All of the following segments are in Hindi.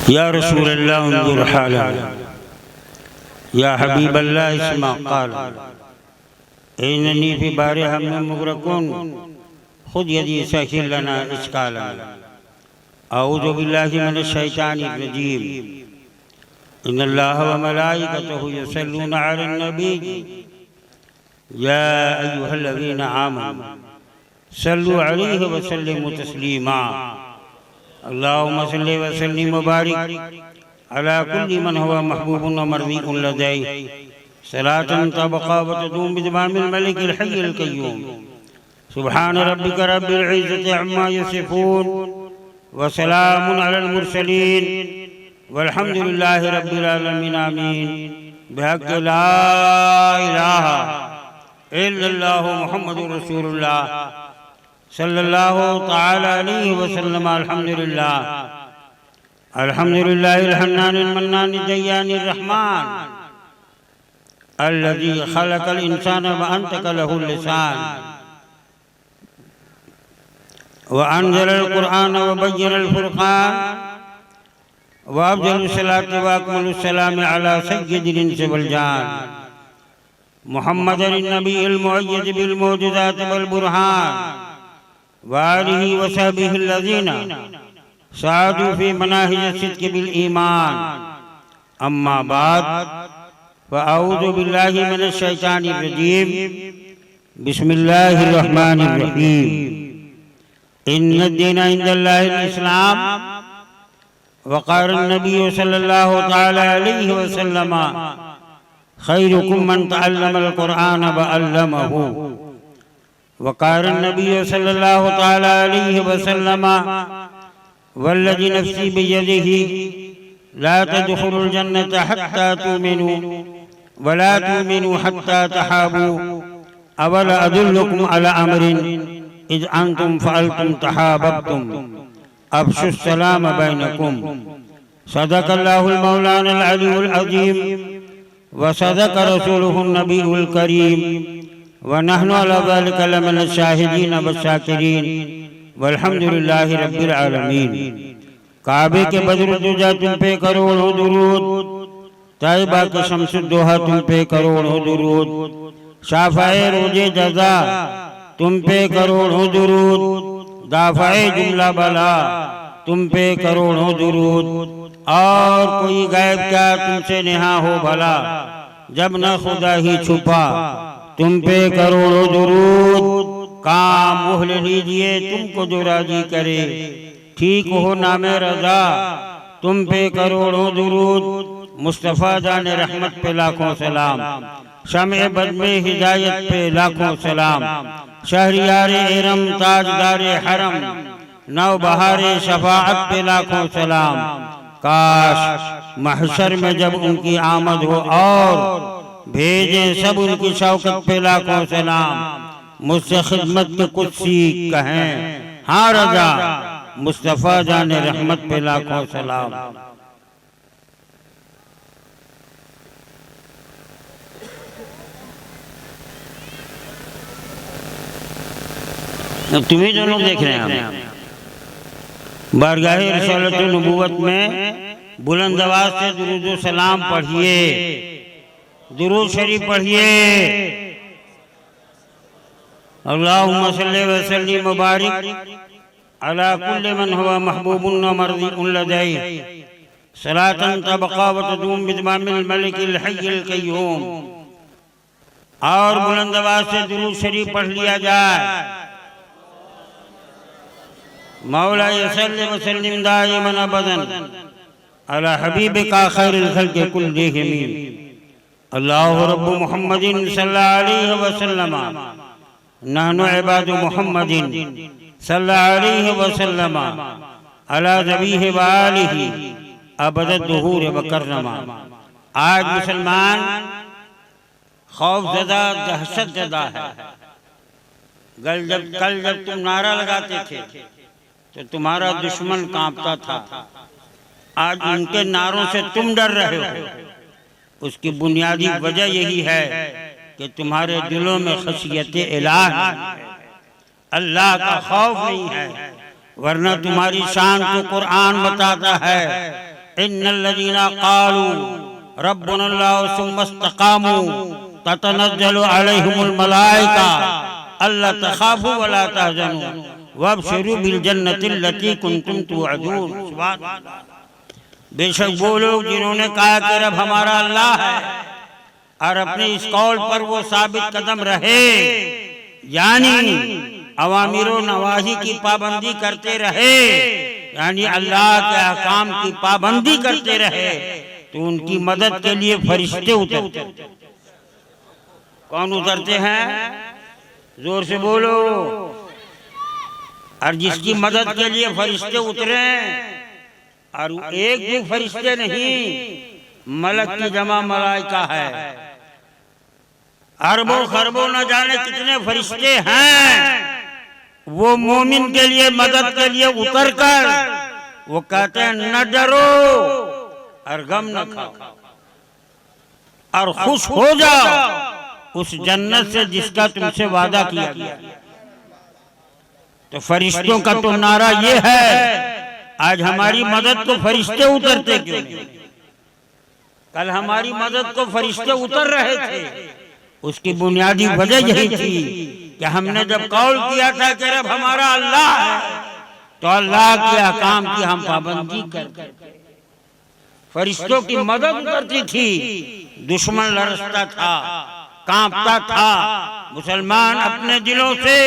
या रसूल अल्लाह उन्जुर हाला या हबीब अल्लाह इस्मा क़ाल इन्नी फी बारिहा मिन मुग़रक़ुन खुद यदी सहिल लना इस्कालन अऊज़ु बिल्लाहि मिनश शैतानिर रजीम इन्नल्लाह व मलाइकतहु युसल्लूना अलन नबी या अय्युहल्लज़ीना आमनू सल्लु अलैहि व सल्लिमू तस्लीमा अल्लाहुम्मा सल्लि व सल्लिम व बारिक अला कुल्ली मन हुवा महबूबुन व मर्ज़ीक़ुन लदैहि सलातन तबक़ा व तदूम बिदमामिल मलिकिल हय्यिल क़य्यूम सुब्हान रब्बिका रब्बिल इज़्ज़ति अम्मा यसिफ़ून व सलामुन अलल मुरसलीन वल्हम्दुलिल्लाहि रब्बिल आलमीन आमीन बिहक़्क़ि ला इलाहा इल्लल्लाहु मुहम्मदुर रसूलुल्लाह सल्लल्लाहु तआला अलैहि वसल्लम अल्हम्दुलिल्लाह अल्हम्दुलिल्लाहिल हन्नानिल मन्नानिद दय्यानिर रहमान अल्लज़ी खलक़ल इंसाना व अंतक़ा लहुल लिसान व अंज़लल क़ुरआन व बय्यनल फ़ुरक़ान व अफ़ज़लुस सलाति व अकमलुस सलाम अला सय्यिदिल इंस वल जान मुहम्मदिन नबिय्यिल मुअय्यद बिल मौजूदाति वल बुरहान व आलिहि व सहबिहि अल्लज़ीना सादू फी मनाहिज सिद्क़ि बिल ईमान अम्मा बाद व अऊज़ु बिल्लाहि मिनश शैतानिर रजीम बिस्मिल्लाहिर रहमानिर रहीम इन्नद दीना इंदल्लाहिल इस्लाम व क़ाल नबी सल्लल्लाहु तआला अलैहि वसल्लम खैरुकुम मन तअल्लमल क़ुरआन व अल्लमहु व क़ाल नबी सल्लल्लाहु तआला अलैहि वसल्लम वल्लज़ी नफ़्सी बियदिही ला तदखुलुल जन्नता हत्ता तुमिनू व ला तुमिनू हत्ता तहाबू अवला अदुल्लुकुम अला अमरिन इज़ अंतुम फ़अल्तुम तहाबबतुम अफ़शुस सलाम बैनकुम सदक़ल्लाहुल मौलानल अलीयुल अज़ीम व सदक़ रसूलुहुन नबियुल करीम व नहनु अला ज़ालिका लमिनश शाहिदीन व शाकिरीन वल्हम्दुलिल्लाहि रब्बिल आलमीन। काबे के बद्रुद्दुजा तुम पे करोड़ों दुरूद, तैयबा के शम्सुद्दोहा तुम पे करोड़ों दुरूद, शाफ़ाए रोज़े जज़ा तुम पे करोड़ों दुरूद, दाफ़ाए जुमला बला तुम पे करोड़ों दुरूद। और कोई गैब क्या तुमसे नेहा हो भला, जब न खुदा ही छुपा तुम पे करोड़ों दुरूद। काम मोहल लीजिए तुमको जो राजी करे, ठीक हो नामे रजा तुम पे करोड़ों दुरूद। मुस्तफ़ा जाने रहमत पे लाखों सलाम, शमे बद में हिदायत पे लाखों सलाम। शहरियारे इरम ताजदारे हरम, नौ बहारे शफाअत पे लाखों सलाम। काश महशर में जब उनकी आमद हो और भेजें सब उनकी शौकत पे लाखों सलाम। मुझसे खिदमत के कुर्सी कहें हाँ रजा, मुस्तफ़ा जाने रहमत पे लाखों सलाम। तुम्हें जो लोग देख रहे हैं, बारगाहे रिसालत नबूवत में बुलंद आवाज से दुरूद व सलाम पढ़िए, दुरूद शरीफ पढ़िए। अल्लाहुम्मा सल्लि व सल्लिम व बारिक अला कुल्ली मन हुवा महबूबुन व मर्ज़ीक़ुन लदैहि सलातन तबक़ा व तदूम बिदमामिल मलिकिल हय्यिल क़य्यूम। और बुलंद आवाज से दुरूद शरीफ पढ़ लिया जाए। मौला सल्लि व सल्लिम दाइमन अबदन अला हबीबिका खैरिल खल्क़ि कुल्लिहिम। अल्लाहु रब्बु मुहम्मदिन सल्लल्लाहु अलैहि वसल्लम नहनु इबादु मुहम्मदिन सल्लल्लाहु अलैहि वसल्लम अला ज़बीहि व आलिहि अबदद दुहूर व कररमा। आज मुसलमान खौफज़दा दहशतज़दा है। कल जब तुम नारा लगाते थे तो तुम्हारा दुश्मन कांपता था, आज उनके नारों से तुम डर रहे हो। उसकी बुनियादी वजह यही है कि तुम्हारे दिलों में खशियत इलाह है, अल्लाह का खौफ नहीं है। वरना तुम्हारी शान को कुरान बताता है, इन्नल्लज़ीना क़ालू रब्बुनल्लाहु सुम्मा इस्तक़ामू ततनज़्ज़लु अलैहिमुल मलाइका अल्ला तख़ाफ़ू वला तहज़नू वब्शिरू बिल जन्नतिल्लती कुन्तुम तुअदून। बेशक वो लोग जिन्होंने कहा कि रब हमारा अल्लाह है और अपने इस कौल पर वो साबित कदम रहे, यानी अवामिरो नवाही की पाबंदी करते रहे, यानी अल्लाह के अहकाम की पाबंदी करते रहे, तो उनकी मदद के लिए फरिश्ते उतरते। कौन उतरते हैं? जोर से बोलो। और जिसकी मदद के लिए फरिश्ते उतरे, और एक भी फरिश्ते नहीं, मलक की जमा मलाइका है, अरबों खरबों न जाने कितने फरिश्ते हैं, वो मोमिन के लिए मदद के लिए उतर कर वो कहते हैं न डरो और गम न खाओ और खुश हो जाओ उस जन्नत से जिसका तुमसे वादा किया गया। तो फरिश्तों का तो नारा ये है, आज हमारी मदद को फरिश्ते उतरते क्यों नहीं? कल हमारी मदद को फरिश्ते उतर रहे थे। उसकी बुनियादी वजह यही थी कि हमने जब कौल किया था कि रब हमारा अल्लाह है, तो अल्लाह के अहकाम की हम पाबंदी करते। फरिश्तों की मदद उतरती थी, दुश्मन लड़ता था, कांपता था। मुसलमान अपने दिलों से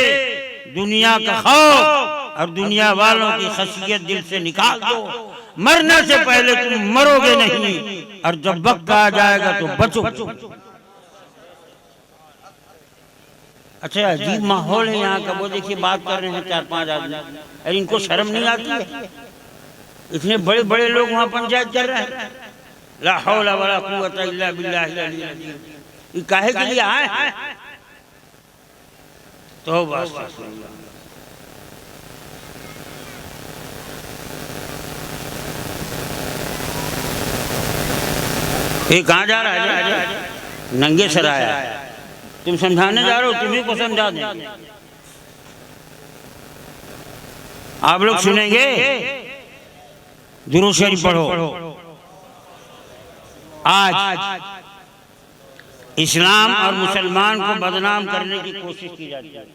दुनिया का खौफ और दुनिया वालों की खशियत दिल से निकाल दो। मरने से पहले तुम मरोगे नहीं, और जब वक्त आ जाएगा तो बचो। अच्छा, अजीब माहौल है यहाँ का। वो देखिए बात कर रहे हैं 4-5 आदमी, अरे इनको शर्म नहीं आती है? इतने बड़े बड़े लोग वहाँ पंचायत कर रहे हैं। ला हौला वला कुव्वता इल्ला बिल्लाहिल अलिय्यिल अज़ीम। ये काहे के लिए आए हैं? तौबा अस्तगफिरुल्लाह। ये कहाँ जा रहा है? नंगे सर आया। तुम समझाने जा रहे हो, तुम्ही को समझा दें। आप लोग सुनेंगे? दुरूद शरीफ पढ़ो। आज इस्लाम और मुसलमान को बदनाम करने की कोशिश की जाती है।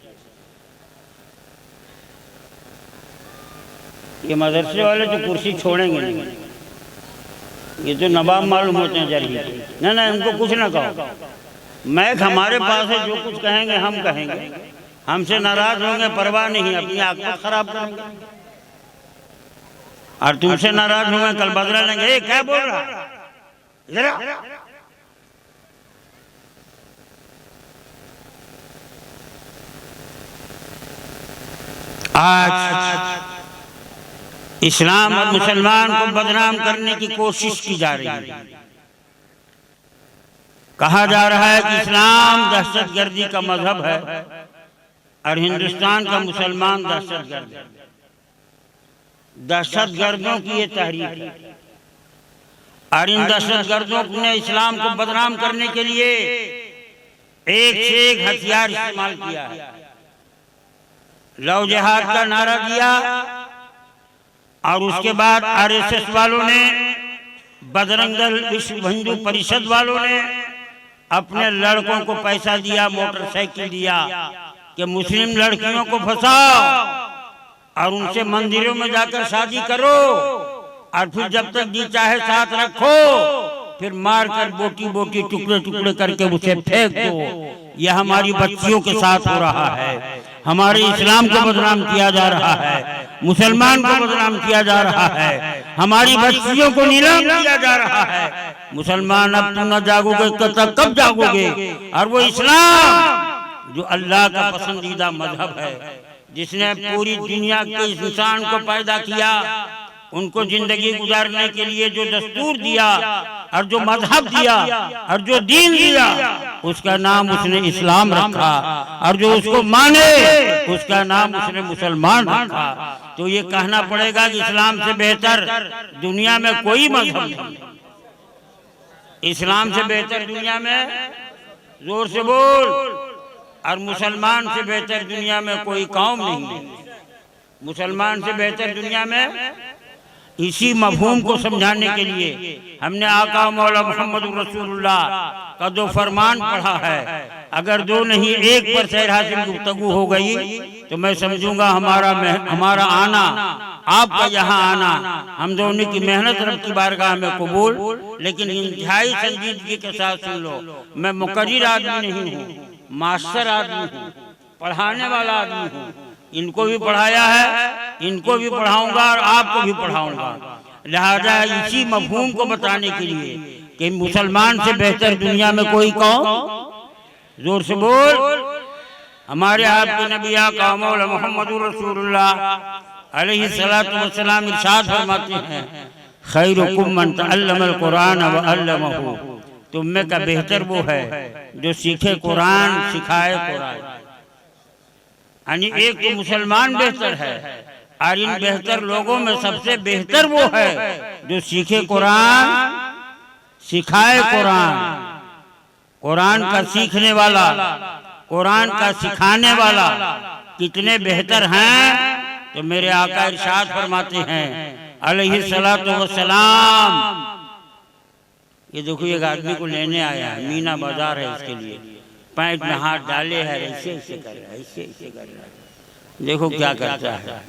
ये मदरसे वाले तो कुर्सी छोड़ेंगे नहीं, ये तो नवाब मालूम होते हैं जरिए। ना इनको कुछ ना कहो। मैक हमारे पास है, जो कुछ कहेंगे हम कहेंगे। हमसे नाराज होंगे, परवाह नहीं, अपनी आंखें खराब करेंगे। और तुमसे नाराज होंगे, कल बदला लेंगे। क्या बोल रहा जरा? आज इस्लाम और मुसलमान को बदनाम करने की कोशिश की जा रही है। कहा जा रहा है कि इस्लाम दहशतगर्दी का मजहब है और हिंदुस्तान का मुसलमान दहशतगर्द है। दहशतगर्दों की ये तहरीक है और इन दहशतगर्दों ने इस्लाम को बदनाम करने के लिए एक से एक हथियार इस्तेमाल किया है। लव जिहाद का नारा दिया और उसके बाद आरएसएस वालों ने, बजरंग दल, विश्व हिंदू परिषद वालों ने अपने लड़कों को पैसा दिया, मोटरसाइकिल दिया कि मुस्लिम लड़कियों को फंसाओ और उनसे मंदिरों में जाकर शादी करो और फिर जब तक जी चाहे साथ रखो, फिर मार कर बोटी बोटी टुकड़े टुकड़े करके उसे फेंक दो। यह हमारी बच्चियों के साथ हो रहा है। हमारे इस्लाम को बदनाम किया जा रहा है, मुसलमान को बदनाम किया जा रहा है, हमारी बच्चियों को नीलाम किया जा रहा है। मुसलमान अब तुम न जागोगे तो तब कब जागोगे? और वो इस्लाम जो अल्लाह का पसंदीदा मजहब है, जिसने पूरी दुनिया के इंसान को पैदा किया, उनको जिंदगी गुजारने के लिए जो दस्तूर दिया और जो मजहब दिया और जो दीन दिया, उसका नाम उसने इस्लाम रखा और जो उसको माने उसका नाम उसने मुसलमान रखा। तो ये कहना पड़ेगा कि इस्लाम से बेहतर दुनिया में कोई मजहब नहीं। इस्लाम से बेहतर दुनिया में, जोर से बोल, और मुसलमान से बेहतर दुनिया में कोई कौम नहीं है। मुसलमान से बेहतर दुनिया में इसी मफहूम को समझाने के लिए हमने आका मौला मोहम्मद रसूलुल्लाह का दो फरमान पढ़ा है। अगर दो नहीं एक पर सैर हासिल गुफ्तगू हो गई तो मैं समझूंगा हमारा आना, आपका यहाँ आना, हम दोनों की मेहनत रब की बारगाह में कबूल। लेकिन इंतहाई संजीदगी के साथ सुन लो, मैं मुकर्रिर आदमी नहीं हूँ, मास्टर आदमी हूँ, पढ़ाने वाला आदमी हूँ। इनको भी पढ़ाया है, इनको भी पढ़ाऊंगा और आपको भी पढ़ाऊंगा। लिहाजा इसी मफहूम को बताने के लिए कि मुसलमान से बेहतर दुनिया में कोई कौन, जोर से बोल। हमारे आपके नबी आका मौला मोहम्मद रसूलुल्लाह अलैहिस्सलातु वस्सलाम इरशाद फरमाते हैं, खैरुकुम मन तअल्लमल कुरान व अल्लमहु, तुम में का बेहतर वो है जो सीखे कुरान, सिखाए कुरान। यानी एक तो मुसलमान बेहतर है और इन बेहतर लोगों में सबसे बेहतर वो है जो सीखे कुरान, सिखाए कुरान। कुरान का सीखने वाला, कुरान का सिखाने वाला कितने बेहतर हैं। तो मेरे आका इरशाद फरमाते हैं अलैहिस्सलातु वस्सलाम, ये देखो एक आदमी को लेने आया है, मीना बाजार है, इसके लिए पैंट में हाथ डाले है, ऐसे ऐसे कर रहा है, ऐसे ऐसे कर रहा है। देखो क्या करता है,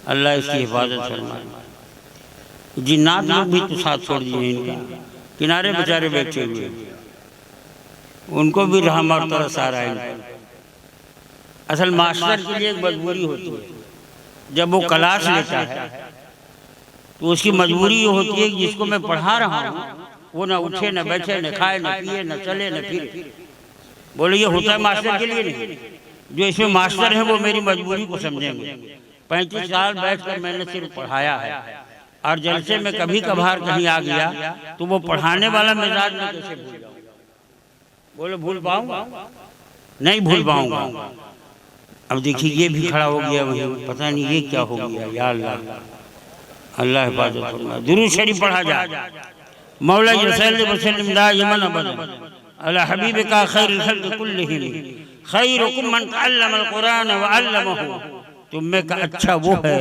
अल्लाह इसकी हिफाजत फरमाए। जिन्नात लोग भी तो साथ छोड़ दिए, इनका किनारे बेचारे बैठे हुए, उनको भी रहम और तरस आ रहा है। असल मास्टर के लिए एक मजबूरी होती है, जब वो क्लास लेता है तो उसकी मजबूरी ये होती है कि जिसको मैं पढ़ा रहा हूँ वो ना उठे, न बैठे, न खाए, न पिए, न चले, न फिरे। बोले ये होता है मास्टर के लिए नहीं। जो इसमें मास्टर है वो मेरी मजबूरी को समझेंगे। 35 साल बैठकर मैंने सिर्फ पढ़ाया है और जलसे में कभी कभार कहीं आ गया तो वो पढ़ाने वाला मिजाज में कैसे भूल जाऊँ? बोले भूल पाऊंगा? नहीं भूल पाऊंगा। अब देखिए ये भी खड़ा हो गया वहीं, पता नहीं ये क्या हो गया। या अल्लाह, अल्लाह हिफाजत फरमाए। दुरूद शरीफ पढ़ा जाए, मौला यसल्लि वसल्लिम दाइमन अबदन अला हबीबिका खैरुल खल्क़ि कुल्लिहिम खैरुकुम मन तअल्लमल कुरान व अल्लमहु। तुम में का अच्छा वो है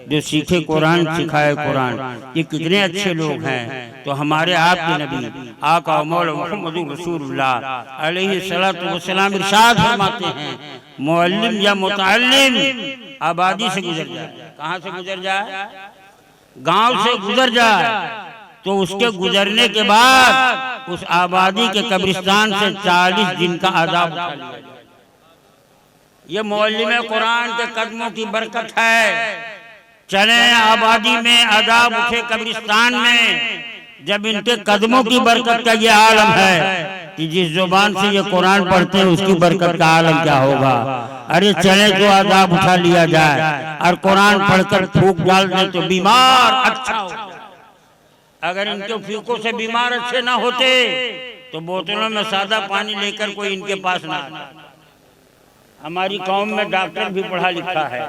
जो सीखे कुरान, सिखाए कुरान। ये कितने अच्छे लोग हैं। तो हमारे आपके नबी आका मौला मोहम्मद रसूलुल्लाह अलैहिस्सलातु वस्सलाम इरशाद फरमाते हैं, मुअल्लिम या मुतअल्लिम आबादी से गुजर जाए। कहाँ से गुजर जाए? गांव से गुजर जाए तो उसके गुजरने के बाद उस आबादी के कब्रिस्तान से 40 दिन का अज़ाब उठा लिया जाए। ये मुअल्लिम कुरान के कदमों की बरकत है। चले आबादी में, अज़ाब उठे कब्रिस्तान में, जब इनके कदमों की बरकत का ये आलम है कि जिस जुबान से ये कुरान पढ़ते हैं उसकी बरकत का आलम क्या होगा। अरे चले तो अज़ाब उठा लिया जाए और कुरान पढ़कर फूंक डाल दे तो बीमार अच्छा हो जाए। अगर इनके फूकों से बीमार अच्छे ना होते तो बोतलों में सादा पानी लेकर कोई इनके पास ना आता। हमारी कौम में डॉक्टर भी पढ़ा लिखा है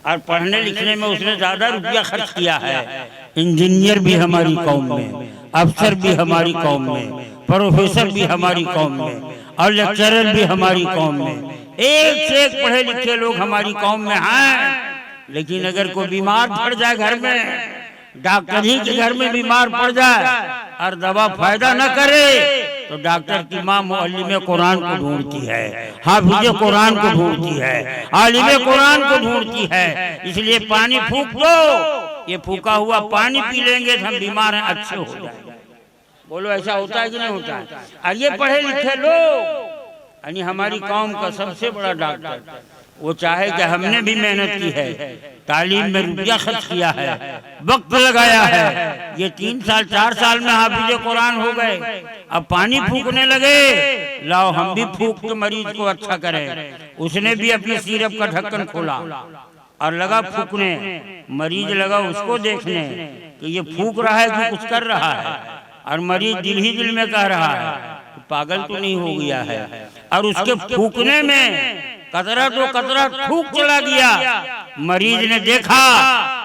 और पढ़ने लिखने में उसने ज्यादा रुपया खर्च किया है। इंजीनियर भी हमारी कौम में, अफसर भी हमारी कौम में, प्रोफेसर भी हमारी कौम में और लेक्चरर भी हमारी कौम में। एक से एक पढ़े लिखे लोग हमारी कौम में हैं। लेकिन अगर कोई बीमार पड़ जाए घर में, डॉक्टर ही के घर में बीमार पड़ जाए और दवा फायदा न करे तो डॉक्टर की माँ मुअल्लिम कुरान को ढूंढती है, हाफिज कुरान को ढूंढती है, आलिम कुरान को ढूंढती है। इसलिए पानी फूंक दो, ये फूका हुआ पानी पी लेंगे तो हम बीमार हैं, अच्छे हो जाएंगे। बोलो ऐसा होता है कि नहीं होता है? और ये पढ़े लिखे लोग यानी हमारी कौम का सबसे बड़ा डॉक्टर, वो चाहे कि हमने भी मेहनत की है, तालीम में रुपया खर्च किया है, वक्त लगाया है, ये 3 साल 4 साल में हाफिज कुरान हो गए, अब पानी फूकने लगे, लाओ हम भी फूक के मरीज को अच्छा करें। उसने भी अपने सिरप का ढक्कन खोला और लगा फूकने, मरीज लगा उसको देखने कि ये फूक रहा है कि कुछ कर रहा है, और मरीज दिल ही दिल में कह रहा है पागल तो नहीं हो गया है। और उसके फूकने में कतरा तो कतरा थूक चला गया। मरीज ने देखा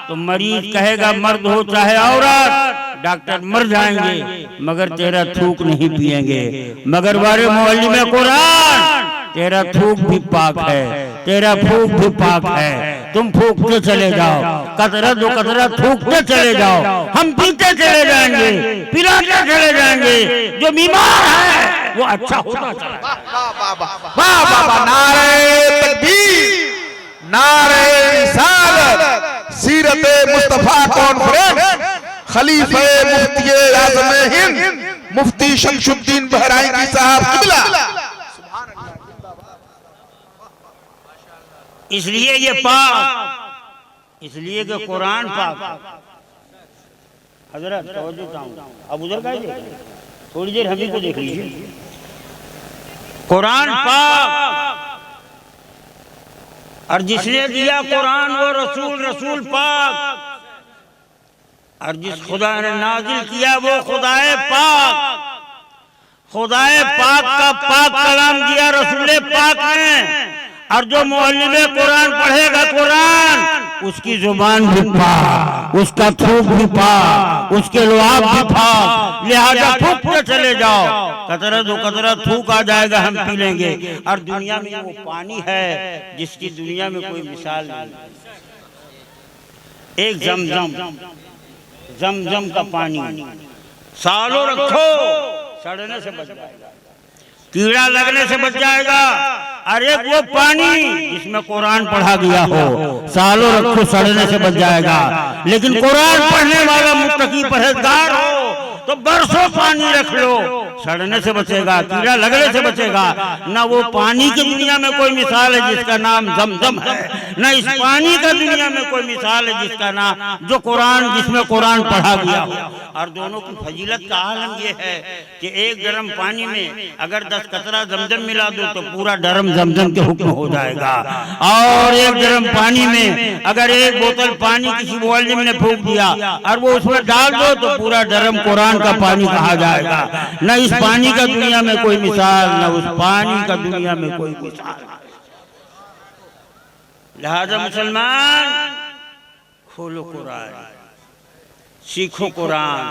तो मरीज कहेगा मर्द हो चाहे औरत, डॉक्टर मर जाएंगे मगर तेरा थूक नहीं पिएंगे। मगर वारे मुअल्लिम कुरान तेरा थूक भी पाक है, तेरा फूंक भी पाक है। तुम फूंकते चले जाओ, कतरा दो कतरा थूकते चले जाओ, हम पीते चले जाएंगे, पिलाते चले जाएंगे। जो बीमार है वो अच्छा होता चला। वाह वाह वाह, नारे तकबीर, नारे रिसालत, सीरत मुस्तफा कॉन्फ्रेंस, खलीफे मुफ्ती आज़म हिंद मुफ्ती शमशुद्दीन बहराइनी साहब किबला। इसलिए ये पाक, इसलिए कि कुरान पाक। हजरत तवज्जो चाहूंगा, अब उधर का थोड़ी देर हम ही को देख लीजिए। कुरान पाक, और जिसने दिया कुरान वो रसूल, रसूल पाक, और जिस खुदा ने नाजिल किया वो खुदाए पाक। खुदाए पाक का पाक कलाम दिया रसूल पाक ने, और जो मुअल्लिम कुरान पढ़ेगा कुरान, उसकी जुबान भी पाक, उसका थूक भी पाक, उसके लुआब भी पाक। लिहाजा थूकते चले जाओ, कतरा दो कतरा थूक आ जाएगा, हम पी लेंगे। और दुनिया में वो पानी है जिसकी दुनिया में कोई मिसाल नहीं। एक जमजम का पानी सालों रखो, सड़ने से बच जाएगा, कीड़ा लगने से बच जाएगा। अरे वो पानी जिसमें कुरान पढ़ा गया हो, सालों रखो, सड़ने से बच जाएगा। लेकिन कुरान पढ़ने वाला मुत्तकी परहेजगार हो तो बरसों पानी रख लो, सड़ने से बचेगा, कीड़ा लगने से बचेगा। न वो पानी की दुनिया में कोई मिसाल है जिसका नाम जमजम है, न इस पानी का दुनिया में कोई मिसाल है जिसका नाम जो कुरान, जिसमें कुरान पढ़ा गया हो। और दोनों की फजीलत का आलम यह है कि एक गरम पानी में अगर 10 कतरा जमजम मिला दो तो पूरा डरम जमजम के हुक्म हो जाएगा। और एक गरम पानी में अगर एक बोतल पानी किसी मुअल्लिम ने फूंक दिया और वो उसमें डाल दो तो पूरा डरम कुरान का पानी कहा जाएगा। न इस पानी का दुनिया में कोई मिसाल, न उस पानी का दुनिया में कोई मिसाल। लिहाजा मुसलमान, खोलो कुरान, सीखो कुरान,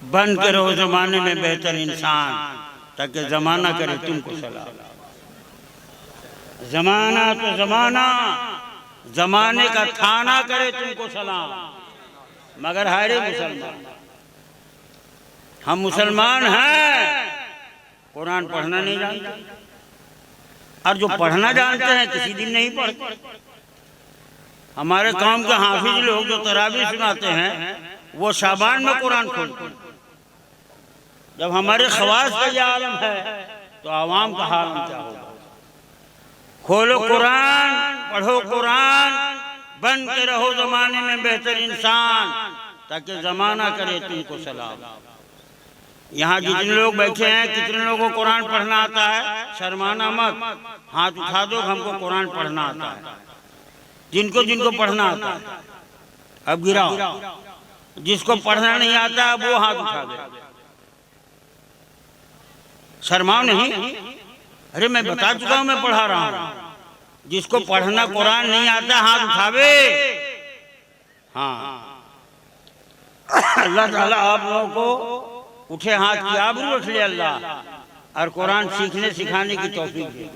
बन के रहो जमाने में बेहतर इंसान, ताकि जमाना करे तुमको सलाम। जमाना तो जमाना, जमाने का थाना करे तुमको सलाम। मगर हारे मुसलमान, हम मुसलमान हैं, कुरान पढ़ना नहीं जानते, और जो पढ़ना जानते हैं किसी दिन नहीं पढ़ते। हमारे कौम के हाफिज लोग जो तरावी सुनाते हैं वो शाबान में कुरान खोलते हैं। जब हमारे खवास का यह आलम है तो आवाम का हाल क्या होगा। खोलो कुरान, पढ़ो कुरान, बन के रहो जमाने में बेहतर इंसान, ताकि जमाना करे तुमको सलाम। यहाँ जितने लोग बैठे हैं, कितने लोगों को कुरान पढ़ना आता है? शर्माना मत, हाथ उठा दो, हमको कुरान पढ़ना आता है। जिनको जिनको पढ़ना आता है अब गिराओ, जिसको पढ़ना नहीं आता वो हाथ उठा दे। शर्माओ नहीं, अरे मैं बता चुका हूं, मैं पढ़ा रहा हूं। जिसको पढ़ना कुरान नहीं आता हाथ उठावे। हाँ, अल्लाह ताला आप लोगों को उठे हाथ की आबरू रख ले अल्लाह, और कुरान सीखने सिखाने की तौफीक दे।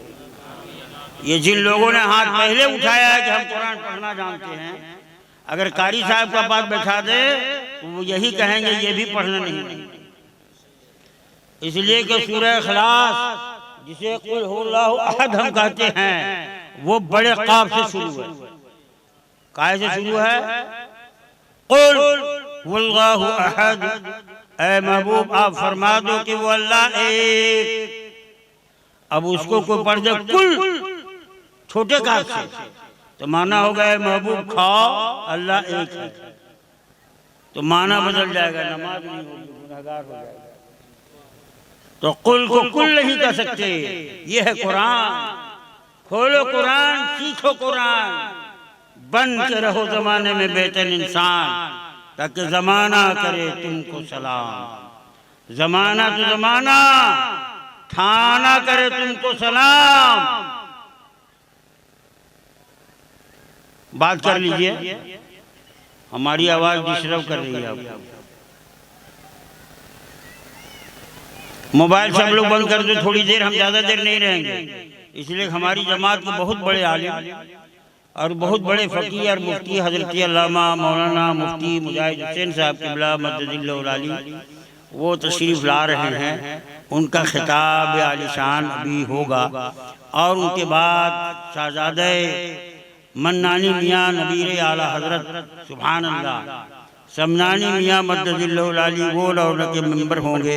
ये जिन लोगों ने हाथ पहले उठाया है कि हम कुरान पढ़ना जानते हैं, अगर कारी साहब का पास बैठा दे तो वो यही कहेंगे ये भी पढ़ना नहीं। इसलिए कि सूरह इखलास जिसे कुल हुवल्लाहु अहद हम कहते हैं वो बड़े काफ से शुरू है। काय से शुरू है? कुल हुवल्लाहु अहद। ऐ महबूब आप फरमा दो कि वो अल्लाह एक। अब उसको कोई पढ़ दे कुल छोटे काफ से तो माना होगा ऐ महबूब खाओ अल्लाह एक है, तो माना बदल जाएगा, नमाज नहीं होगी, गुनहगार हो जाएगा। तो कुल को कुल नहीं कर सकते। ये है कुरान। खोलो कुरान, सीखो कुरान, बन के रहो जमाने में बेहतर इंसान, ताकि जमाना करे तुमको सलाम। जमाना तो जमाना, थाना करे तुमको सलाम। बात कर लीजिए, हमारी आवाज डिस्टर्ब कर रही है आपको। मोबाइल सब लोग बंद कर दो, थोड़ी देर, हम ज्यादा देर नहीं रहेंगे। इसलिए हमारी जमात के बहुत बड़े आलिम और बहुत बड़े फ़कीह और मुफ्ती हज़रत अल्लामा मौलाना मुफ्ती मुजाहिद हुसैन साहब क़िबला मद्दजिल्लहु आली वो तशरीफ़ ला रहे हैं। उनका खिताब आलिशान अभी होगा और उनके बाद शहज़ादे मन्नानी मियाँ नबीर आला हज़रत सुभान अल्लाह समनानी मियाँ मद्दजिल्लहु आली वो लौला के मेंबर होंगे।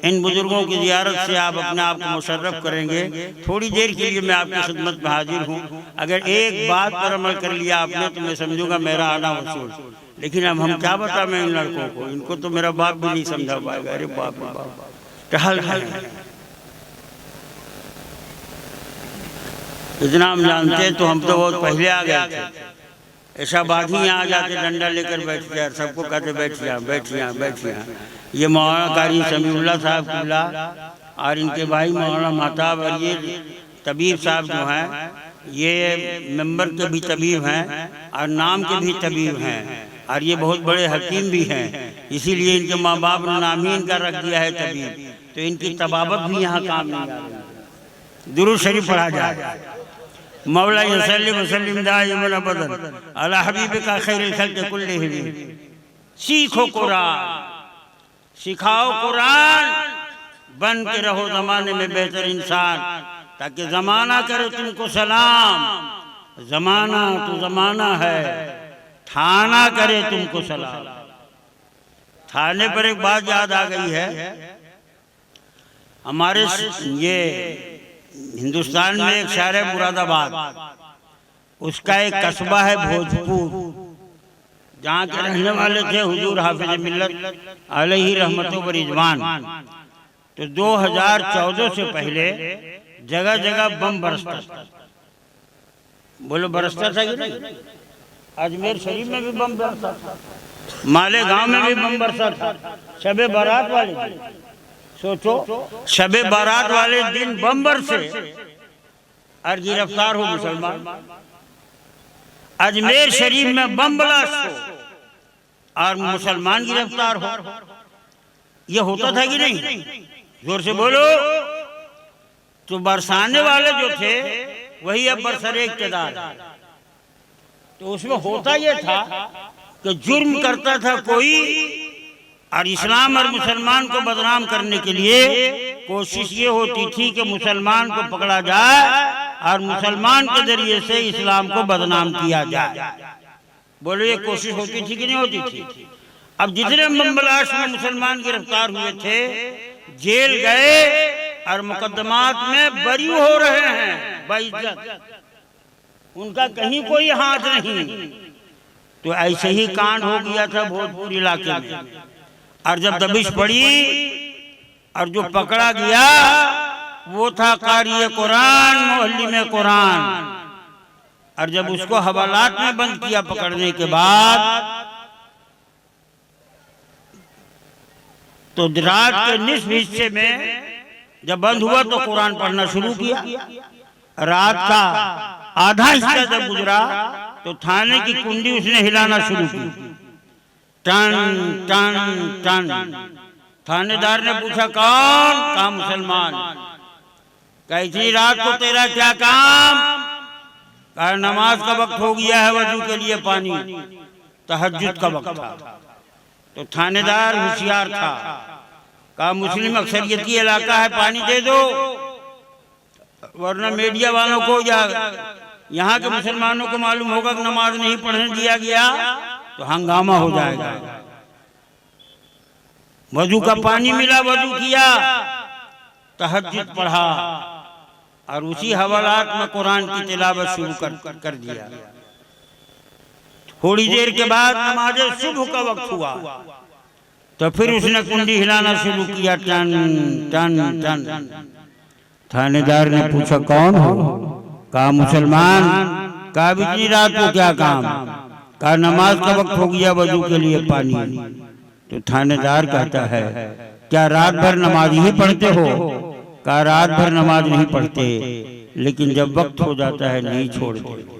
इन बुजुर्गों की ज़ियारत से आप अपने आप को मुशर्रफ करेंगे। थोड़ी देर के लिए मैं आपकी खिदमत में हाजिर हूँ। अगर एक बात पर अमल कर लिया आपने तो मैं समझूंगा मेरा आना वसूल। लेकिन अब हम क्या बता मैं इन लड़कों को, इनको तो मेरा बाप भी नहीं समझा पाएगा। अरे बाप रे बाप, टहल इतना हम जानते तो हम तो बहुत पहले आ गए थे। ऐसा बात ही यहाँ जाके डंडा लेकर बैठ गया, सबको कहते बैठिए। ये मौलाना कारी समीउल्लाह साहब क़िबला और इनके भाई मौलाना महताब और ये तबीब साहब जो हैं ये मेंबर के भी तबीब हैं और नाम के भी तबीब हैं और ये बहुत बड़े हकीम भी हैं। इसीलिए इनके माँ बाप ने नाम ही इनका रख दिया है तबीब। तो इनकी तबाबत भी यहाँ काम नहीं आ रही। दुरूद शरीफ पढ़ा जाए। मौला यसल्ली वसल्लिम दाइमन अबदन अला हबीबिका खैरिल खल्क़ि कुल्लिहिम। सीखो कुरान, सिखाओ कुरान, बन के रहो ज़माने में बेहतर इंसान, ताकि ज़माना करे तुमको सलाम। ज़माना तो ज़माना है, थाना करे तुमको सलाम। थाने पर एक बात याद आ गई है। हमारे ये हिंदुस्तान में एक शहर है मुरादाबाद, उसका एक कस्बा है भोजपुर, जहाँ के रहने वाले थे हुजूर हाफिज मिल्लत अलैहि रहमतुल्लाह व रिजवान। तो 2014 से पहले जगह जगह बम बरसता था। बोलो बरसता था कि नहीं? अजमेर शरीफ में भी बम बरसता था, मालेगांव में भी बम बरसता था। शबे बारात वाले सोचो, शबे बारात वाले दिन बम बरसे और गिरफ्तार हो मुसलमान। अजमेर शरीफ में बम ब्लास्ट हो और मुसलमान गिरफ्तार हो। ये होता था कि नहीं? जोर से बोलो। तो बरसाने वाले जो थे वही अब बरसरे इक़्तिदार। तो उसमें होता ये था कि जुर्म करता था कोई और इस्लाम और मुसलमान को बदनाम करने के लिए कोशिश ये होती थी कि मुसलमान को पकड़ा जाए और मुसलमान के जरिए से इस्लाम को बदनाम किया जाए। बोलो ये कोशिश होती थी कि नहीं होती थी? अब जितने बम ब्लास्ट में मुसलमान गिरफ्तार हुए थे, जेल गए और मुकदमात में बरी हो रहे हैं बाइज्जत, उनका कहीं कोई हाथ नहीं। तो ऐसे ही कांड हो गया था भोजपुर इलाके में। और जब दबिश पड़ी और जो पकड़ा गया वो था कारी कुरान, मोहल्ली में कुरान। और जब उसको हवालात में बंद किया पकड़ने के बाद, तो रात के निस्फ हिस्से में जब बंद हुआ तो कुरान पढ़ना शुरू किया। रात का आधा हिस्सा जब गुजरा तो थाने की कुंडी उसने हिलाना शुरू की। टन टन टन। थानेदार ने पूछा कौन? कहा मुसलमान। कैसी रात को तेरा क्या काम? कहा नमाज का वक्त हो गया है, वजू के लिए पानी, तहज्जुद का वक्त था। तो थानेदार होशियार था, कहा मुस्लिम अक्सरियत की इलाका है, पानी दे दो, वरना मीडिया वालों को या यहाँ के मुसलमानों को मालूम होगा कि नमाज नहीं पढ़ने दिया गया तो हंगामा हो जाएगा। वजू का पानी मिला, वजू किया, तहज्जुद पढ़ा और उसी हवालात में कुरान की तिलावत शुरू कर दिया। थोड़ी देर के बाद नमाज सुबह का वक्त हुआ तो फिर उसने कुंडी हिलाना शुरू किया, टन टन टन। थानेदार ने पूछा कौन हो? कहा मुसलमान। कहा इतनी रात को क्या काम? कहा नमाज का वक्त हो गया, वजू के लिए पानी। तो थानेदार कहता है क्या रात भर नमाज ही पढ़ते हो? कहा रात भर नमाज नहीं पढ़ते, लेकिन जब वक्त हो जाता है नहीं छोड़ते।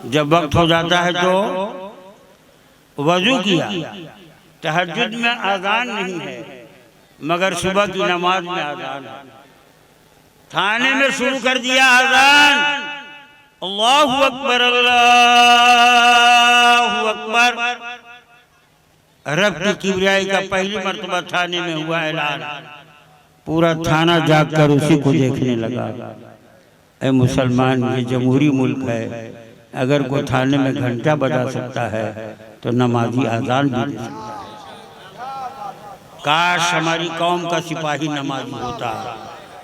जब वक्त हो जाता है तो वजू किया। तहज्जुद में आज़ान नहीं है मगर सुबह की नमाज में आज़ान है। थाने में शुरू कर दिया अजान, अल्लाहु अकबर अल्लाहु अकबर। रब की किबरियाई का पहली मर्तबा थाने में हुआ ऐलान। पूरा थाना जाग कर उसी को देखने लगा। ऐ मुसलमान, ये जमहूरी मुल्क है, अगर कोई थाने में घंटा बजा सकता है तो नमाजी आजान भी दे सकता है। काश हमारी कौम का सिपाही नमाजी होता,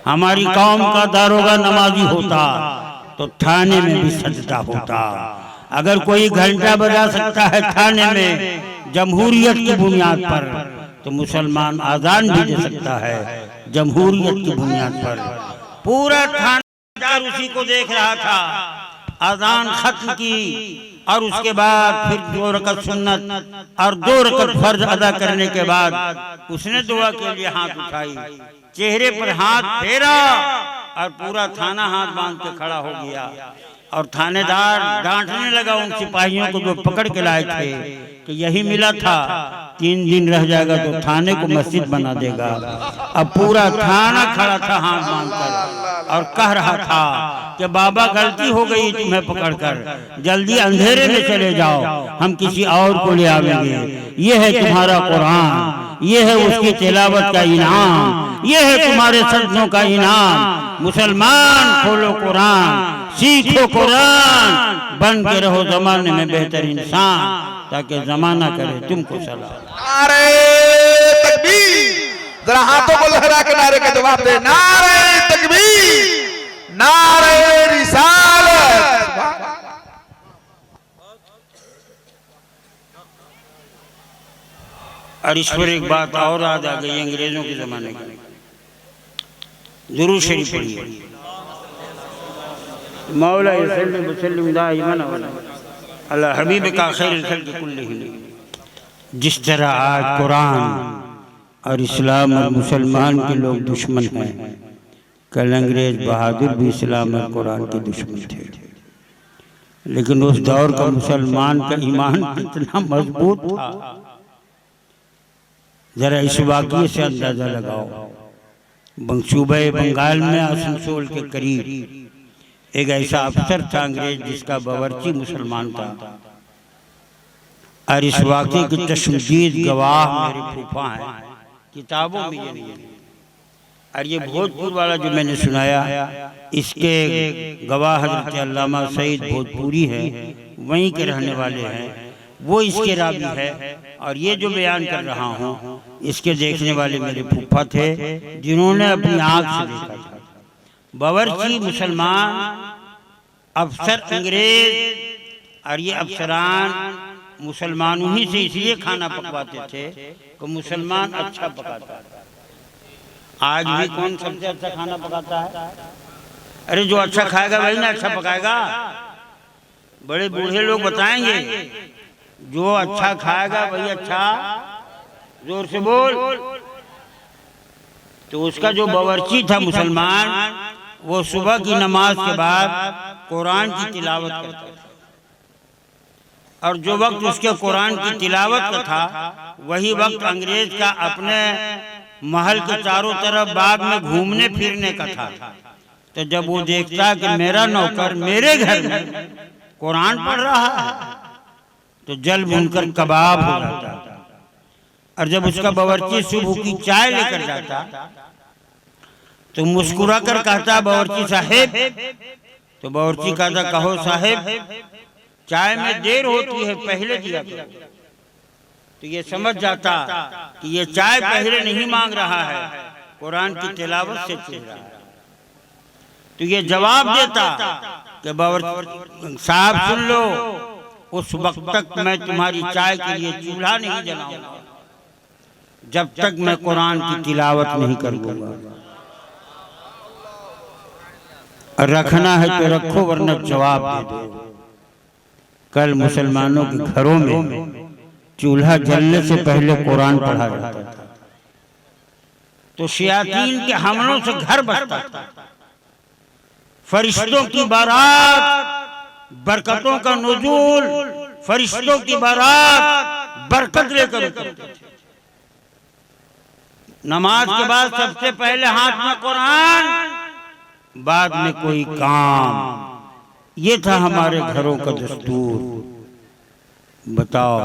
हमारी कौम का दारोगा नमाजी होता तो थाने में भी सजदा होता। अगर कोई घंटा बजा सकता है थाने में जमहूरियत की बुनियाद पर, तो मुसलमान आजान भी दे सकता है जमहूरियत की बुनियाद पर। पूरा थाना उसी को देख रहा था। आजान खत्म की और उसके बाद फिर 2 रकअत सुन्नत और 2 रकअत फर्ज अदा करने के बाद उसने दुआ के लिए हाथ उठाई, चेहरे पर हाथ फेरा और पूरा थाना हाथ बांध के खड़ा हो गया। और थानेदार डांटने लगा उन सिपाहियों को जो पकड़ के लाए थे कि यही मिला था, 3 दिन रह जाएगा तो थाने को मस्जिद बना देगा। अब पूरा थाना खड़ा था हाथ बांधकर और कह रहा था कि बाबा गलती हो गई तुम्हें पकड़कर, जल्दी अंधेरे में चले जाओ, हम किसी और को ले आवेंगे। ये है तुम्हारा कुरान, ये है उसकी तिलावत का इनाम, ये है तुम्हारे सजदों का इनाम। मुसलमान खोलो कुरान, सीखो कुरान, बन के रहो जमाने में बेहतर इंसान, ताकि जमाना करे तुमको सलाम। नारे तकबीर, जरा हाथों को लहरा के नारे का जवाब दे। नारे तकबीर, नारे रिसालत। और इस पर एक बात और याद आ गई अंग्रेजों के जमाने की। दुरूद शरीफ पढ़िए। मौला यसल्लि वसल्लिम दाइमन अला हबीबिका खैरुल खल्क़ि कुल्लिहिम। जिस तरह आज कुरान और इस्लाम और मुसलमान के लोग दुश्मन हैं, कल अंग्रेज बहादुर भी इस्लाम और कुरान के दुश्मन थे। लेकिन उस दौर का मुसलमान का ईमान कितना मजबूत था, जरा इस वाक़ये से अंदाजा लगाओ। सूबे बंगाल में आसनसोल के करीब एक ऐसा अफसर था अंग्रेज जिसका बावर्ची मुसलमान था। और इस वाक़ये की तशदीद गवाह मेरे फूफा हैं, किताबों में ये नहीं। और ये भोजपुर वाला जो मैंने सुनाया, इसके गवाह हज़रत अल्लामा सईद भोजपुरी है, वहीं के रहने वाले हैं, वो इसके रावी है। और ये जो बयान कर रहा हूँ इसके देखने वाले मेरे फूफा थे, जिन्होंने अपनी आँख से देखा था। बावर्ची मुसलमान, अफसर अंग्रेज, और ये अफसरान मुसलमानों ही से इसलिए खाना पकवाते थे कि मुसलमान अच्छा पकाता है। आज भी कौन सबसे अच्छा खाना पकाता है? अरे जो अच्छा खाएगा वही ना अच्छा पकाएगा। बड़े बूढ़े लोग बताएंगे, जो अच्छा खाएगा वही अच्छा, जोर से बोल। तो उसका जो बावर्ची था मुसलमान, वो सुबह की नमाज के बाद कुरान की तिलावत करता था। और जो वक्त उसके कुरान की तिलावत का था, वही वक्त अंग्रेज का अपने महल के चारों तरफ बाग में घूमने फिरने का था। तो जब वो देखता कि मेरा नौकर मेरे घर में कुरान पढ़ रहा है, तो जल भूनकर कबाब हो जाता। और जब उसका बावर्ची सुबह की चाय लेकर जाता तो मुस्कुरा कर कहता बावर्ची साहेब, तो बावर्ची कहता कहो साहेब, चाय में देर होती है, पहले दिया करो। तो ये समझ जाता कि ये चाय पहले नहीं मांग रहा है, कुरान की तिलावत से चल रहा है। तो ये जवाब देता कि बावर्ची साहब सुन लो, उस वक्त तक मैं तुम्हारी चाय के लिए चूल्हा नहीं जलाऊंगा जब तक मैं कुरान की तिलावत नहीं करूंगा। रखना है तो रखो, वरना जवाब दे दो। कल मुसलमानों के घरों में चूल्हा जलने से पहले कुरान पढ़ा जाता था, तो शयातीन के हमलों से घर बसता था। फरिश्तों की बारात, बरकतों का नुज़ूल, फरिश्तों की बारात बरकत लेकर उतरते थे। नमाज के बाद सबसे पहले हाथ में कुरान बाद में कोई काम। ये था हमारे घरों का दस्तूर। बताओ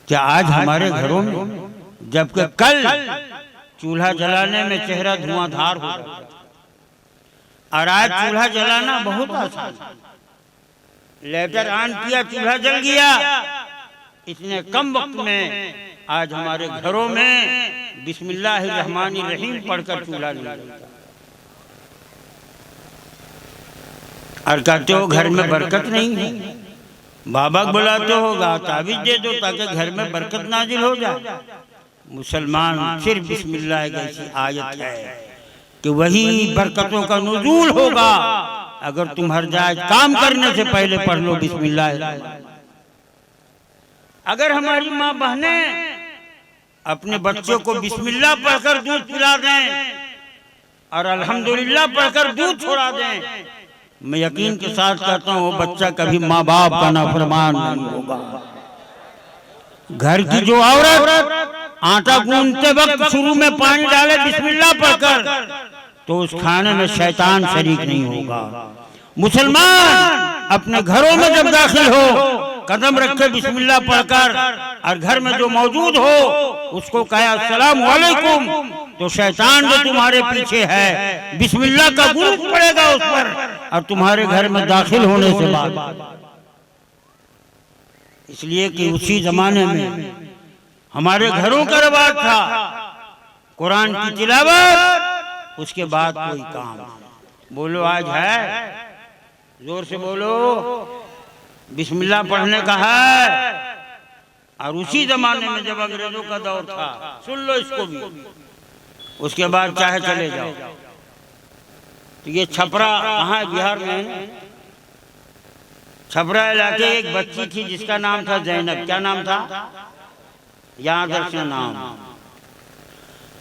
क्या आज हमारे घरों में, जबकि कल चूल्हा जलाने में चेहरा धुआंधार हो रहा था, और आज चूल्हा जलाना बहुत आसान। लेटर ऑन किया, चूल्हा जल गया। इतने कम वक्त में आज हमारे घरों में बिस्मिल्लाहिर्रहमानिर्रहीम पढ़कर चूल्हा नहीं जलता। और कहते हो घर में बरकत नहीं है, बाबा बुलाते होगा ताबीज दे दो ताकि घर में बरकत नाजिल हो जाए। मुसलमान सिर्फ बिस्मिल्लाह की ऐसी आयत है कि वही बरकतों का नुज़ूल होगा अगर तुम हर जाए काम करने से पहले पढ़ लो बिस्मिल्लाह। अगर हमारी माँ बहनें अपने बच्चों को बिस्मिल्लाह पढ़कर दूध पिला दें और अल्हम्दुलिल्लाह पढ़कर दूध छोड़ा दें, मैं यकीन के साथ कहता हूँ वो बच्चा कभी माँ बाप का नाफरमान नहीं होगा। घर की जो औरत आटा गूंथते वक्त शुरू में पानी डाले बिस्मिल्लाह पढ़कर, तो उस खाने में शैतान शरीक नहीं होगा। मुसलमान अपने घरों में जब दाखिल हो कदम रखे बिस्मिल्लाह पढ़कर, और घर में जो मौजूद हो उसको कहे अस्सलाम वालेकुम, तो शैतान जो तुम्हारे पीछे है बिस्मिल्लाह का गुरूर पड़ेगा उस पर, और तुम्हारे घर में दाखिल होने से बाद। इसलिए कि उसी जमाने में हमारे घरों का रिवाज था कुरान की तिलावत, उसके बाद कोई काम। बोलो आज है? जोर से बोलो। बिस्मिल्लाह पढ़ने का है। और उसी जमाने में जब अंग्रेजों का दौर था, सुन लो इसको भी, उसके बाद चाहे चले जाओ। तो ये छपरा कहाँ है? बिहार में छपरा इलाके एक बच्ची थी जिसका नाम था जैनब। क्या नाम था? याद रखना नाम।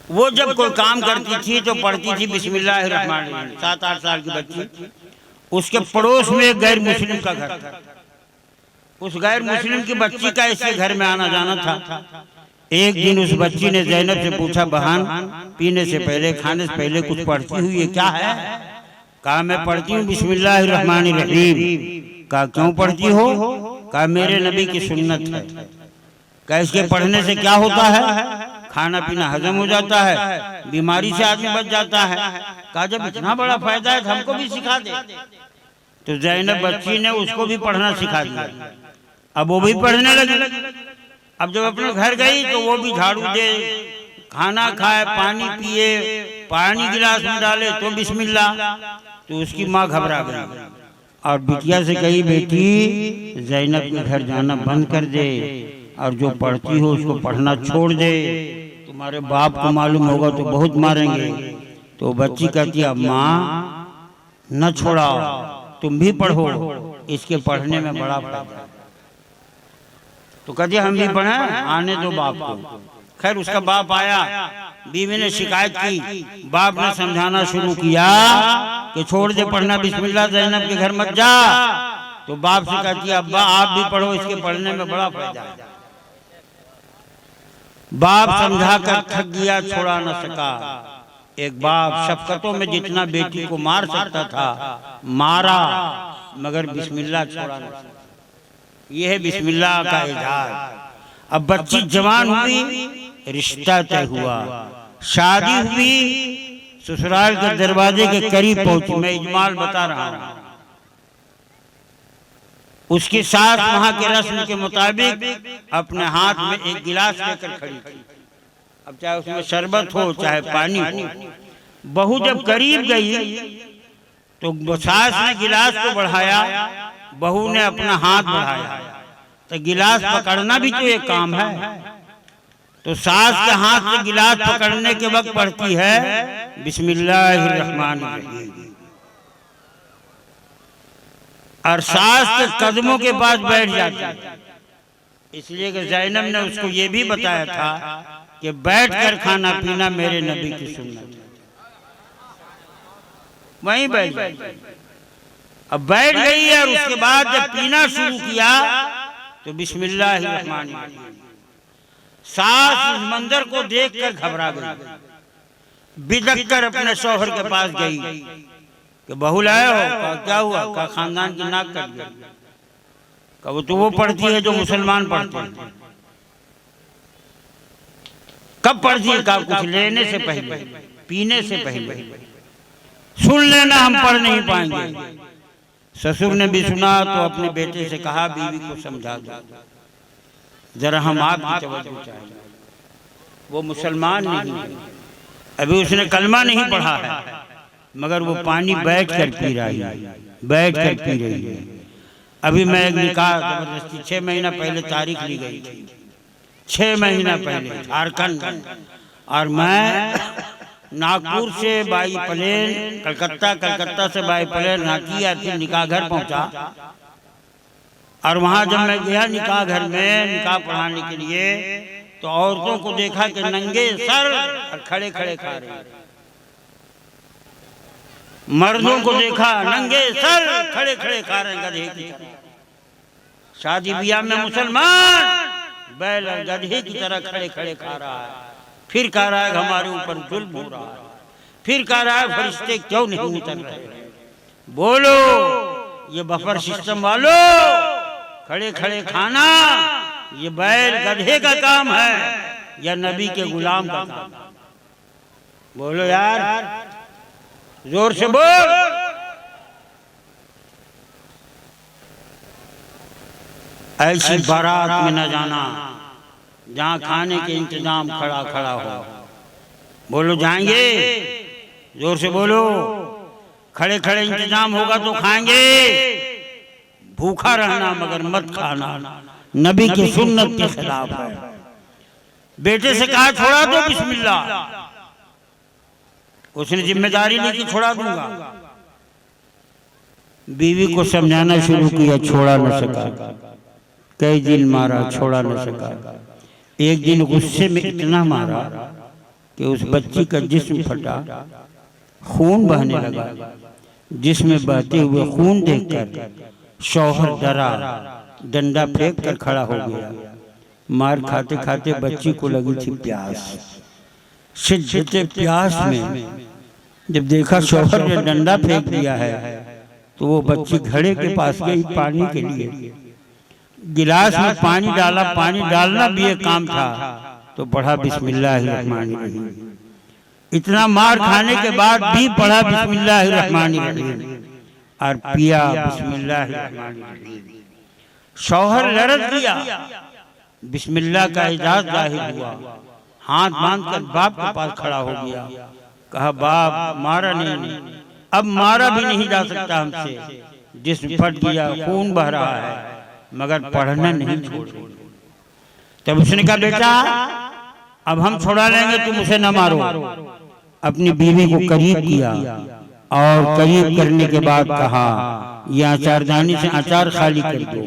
वो जब कोई काम करती थी तो पढ़ती थी बिस्मिल्लाहिर्रहमानिर्रहीम। 7-8 साल की बच्ची। उसके पड़ोस में एक गैर मुस्लिम का घर था। उस गैर मुस्लिम की बच्ची का इसके घर में आना जाना था। एक दिन उस बच्ची ने जैनब से पूछा, बहन पीने से पहले खाने से पहले कुछ पढ़ती हुई है क्या है? कहा मैं पढ़ती हूँ बिस्मिल्लाहिर्रहमानिर्रहीम। कहा क्यों पढ़ती हो? कहा मेरे नबी की सुन्नत है। कहा इसके पढ़ने से क्या होता है? खाना पीना हजम हो जाता है, बीमारी से आदमी बच जाता है। कहा जब इतना बड़ा फायदा है तो हमको भी सिखा दे। तो जैनब बच्ची ने उसको भी पढ़ना सिखा दिया। अब वो भी पढ़ने लगी। अब जब अपने घर गई तो वो भी झाड़ू दे, खाना खाए, पानी पिए, पानी गिलास में डाले तो बिस्मिल्लाह। तो उसकी माँ घबरा गई और बिटिया से कही, बेटी जैनब के घर जाना बंद कर दे और जो पढ़ती हो उसको पढ़ना छोड़ दे, तुम्हारे बाप को मालूम होगा तो बहुत मारेंगे। तो बच्ची कहती है, माँ न छोड़ाओ, तुम भी पढ़ो, इसके पढ़ने में बड़ा फायदा। तो कहती हम भी पढ़े, आने दो बाप को। खैर उसका बाप आया, बीवी ने शिकायत की, बाप ने समझाना शुरू किया कि छोड़ दे पढ़ना बिस्मिल्लाह, जैनब के घर मत जा। तो बाप से कहती है, अब्बा आप भी पढ़ो, इसके पढ़ने में बड़ा फायदा है। बाप समझा कर थक गया, छोड़ा न सका। एक बाप शफकतों में जितना बेटी को मार सकता था मारा, मगर बिस्मिल्लाह छोड़ा न सका। यह है बिस्मिल्लाह का एजाज। अब बच्ची जवान हुई, रिश्ता तय हुआ, शादी हुई, ससुराल के दरवाजे के करीब पहुंची। मैं इजमाल बता रहा हूं। उसकी सास वहां के रस्म के मुताबिक अपने हाथ में एक गिलास लेकर खड़ी थी। अब चाहे उसमें शरबत हो चाहे पानी हो। बहू जब करीब गई तो सास ने गिलास को बढ़ाया, बहू ने अपना हाथ बढ़ाया। तो गिलास पकड़ना भी तो एक काम है। तो सास के हाथ से गिलास पकड़ने के वक्त पढ़ती है बिस्मिल्लाहिर्रहमानिर्रहीम, और सास के कदमों के पास बैठ जाती है। इसलिए कि जैनब ने उसको ये भी बताया था कि बैठकर खाना पीना मेरे नबी की सुन्नत है। वहीं बैठ गई। अब बैठ गई और उसके बाद जब पीना शुरू किया तो बिस्मिल्लाहिर्रहमानिर्रहीम। सास इस मंजर को देखकर घबरा गई। बिदक कर अपने शौहर के पास गई कि बहू लाए हो? कहा क्या हुआ? कहा खानदान की नाक कट गई। कहा वो तो वो पढ़ती है जो मुसलमान पढ़ते हैं। कब पढ़ती है? कहा कुछ लेने से पहले, पीने से पहले। सुन लेना, हम पढ़ नहीं पाएंगे। ससुर ने भी सुना तो अपने बेटे से कहा बीवी को समझा दो, जरा हम आपकी तवज्जो चाहेंगे। वो मुसलमान नहीं है, अभी उसने कलमा नहीं पढ़ा है, मगर वो पानी बैठ कर पी रही है, बैठ कर पी रही है। अभी मैं एक निकाह जबरदस्ती 6 महीना पहले तारीख ली गई थी, 6 महीना पहले झारखंड, और मैं नागपुर से बाई प्लेन कलकत्ता, कलकत्ता से बाई प्लेन रांची आती निकाह घर पहुंचा। और वहां जब मैं गया निकाह घर में निकाह पढ़ाने के लिए, तो औरतों को देखा कि नंगे सर और खड़े खड़े खा रहे। मर्दों को देखा नंगे सर खड़े खड़े खा रहे गधे की तरह। शादी ब्याह में मुसलमान बैल और गधे की तरह खड़े खड़े खा रहा है। फिर कह रहा है हमारे ऊपर जुल्म हो रहा है, फिर कह रहा है फरिश्ते क्यों नहीं उतर रहे। बोलो ये बफर सिस्टम वालों, खड़े खड़े खाना ये बैल गधे का काम है या नबी के गुलाम का काम? बोलो यार, जोर से बोल। ऐसी बारात में न जाना जहाँ खाने के इंतजाम खड़ा खड़ा हो। बोलो जाएंगे? जोर से बोलो। खड़े खड़े इंतजाम होगा तो खाएंगे। भूखा रहना मगर मत खाना, नबी की सुन्नत के खिलाफ है। बेटे से कहा छोड़ा दो बिस्मिल्लाह, उसने जिम्मेदारी ली कि छोड़ा दूंगा। बीवी को समझाना शुरू किया, छोड़ा न सका, कई दिन मारा, छोड़ा न सका। एक दिन गुस्से में इतना मारा कि उस बच्ची का जिस्म फटा, खून बहने लगा। जिसमें बहते हुए खून देखकर शौहर डरा, डंडा फेंक कर खड़ा हो गया। मार खाते खाते बच्ची को लगी थी प्यास। शिद्दते प्यास में जब देखा शौहर ने डंडा फेंक दिया है, तो वो बच्ची घड़े के पास गई पानी के लिए। गिलास में पानी डाला, पानी डालना भी एक काम था, तो पढ़ा बिस्मिल्लाहिर्रहमानिर्रहीम। इतना मार खाने के बाद भी पढ़ा बिस्मिल्लाहिर्रहमानिर्रहीम और पिया बिस्मिल्लाहिर्रहमानिर्रहीम। शौहर लड़त दिया, बिस्मिल्लाह का इजाज़ जाहिर हुआ। हाथ बांधकर बाप के पास खड़ा हो गया। कहा बाप मारा नहीं, अब मारा भी नहीं जा सकता हमसे। जिस्म फट गया, खून बह रहा है, मगर पढ़ना नहीं छोड़। तब उसने कहा बेटा अब हम छोड़ा लेंगे, तुम उसे न मारो। अपनी बीवी को करीब किया और करीब करने के बाद कहा ये अचारदानी से अचार खाली कर दो।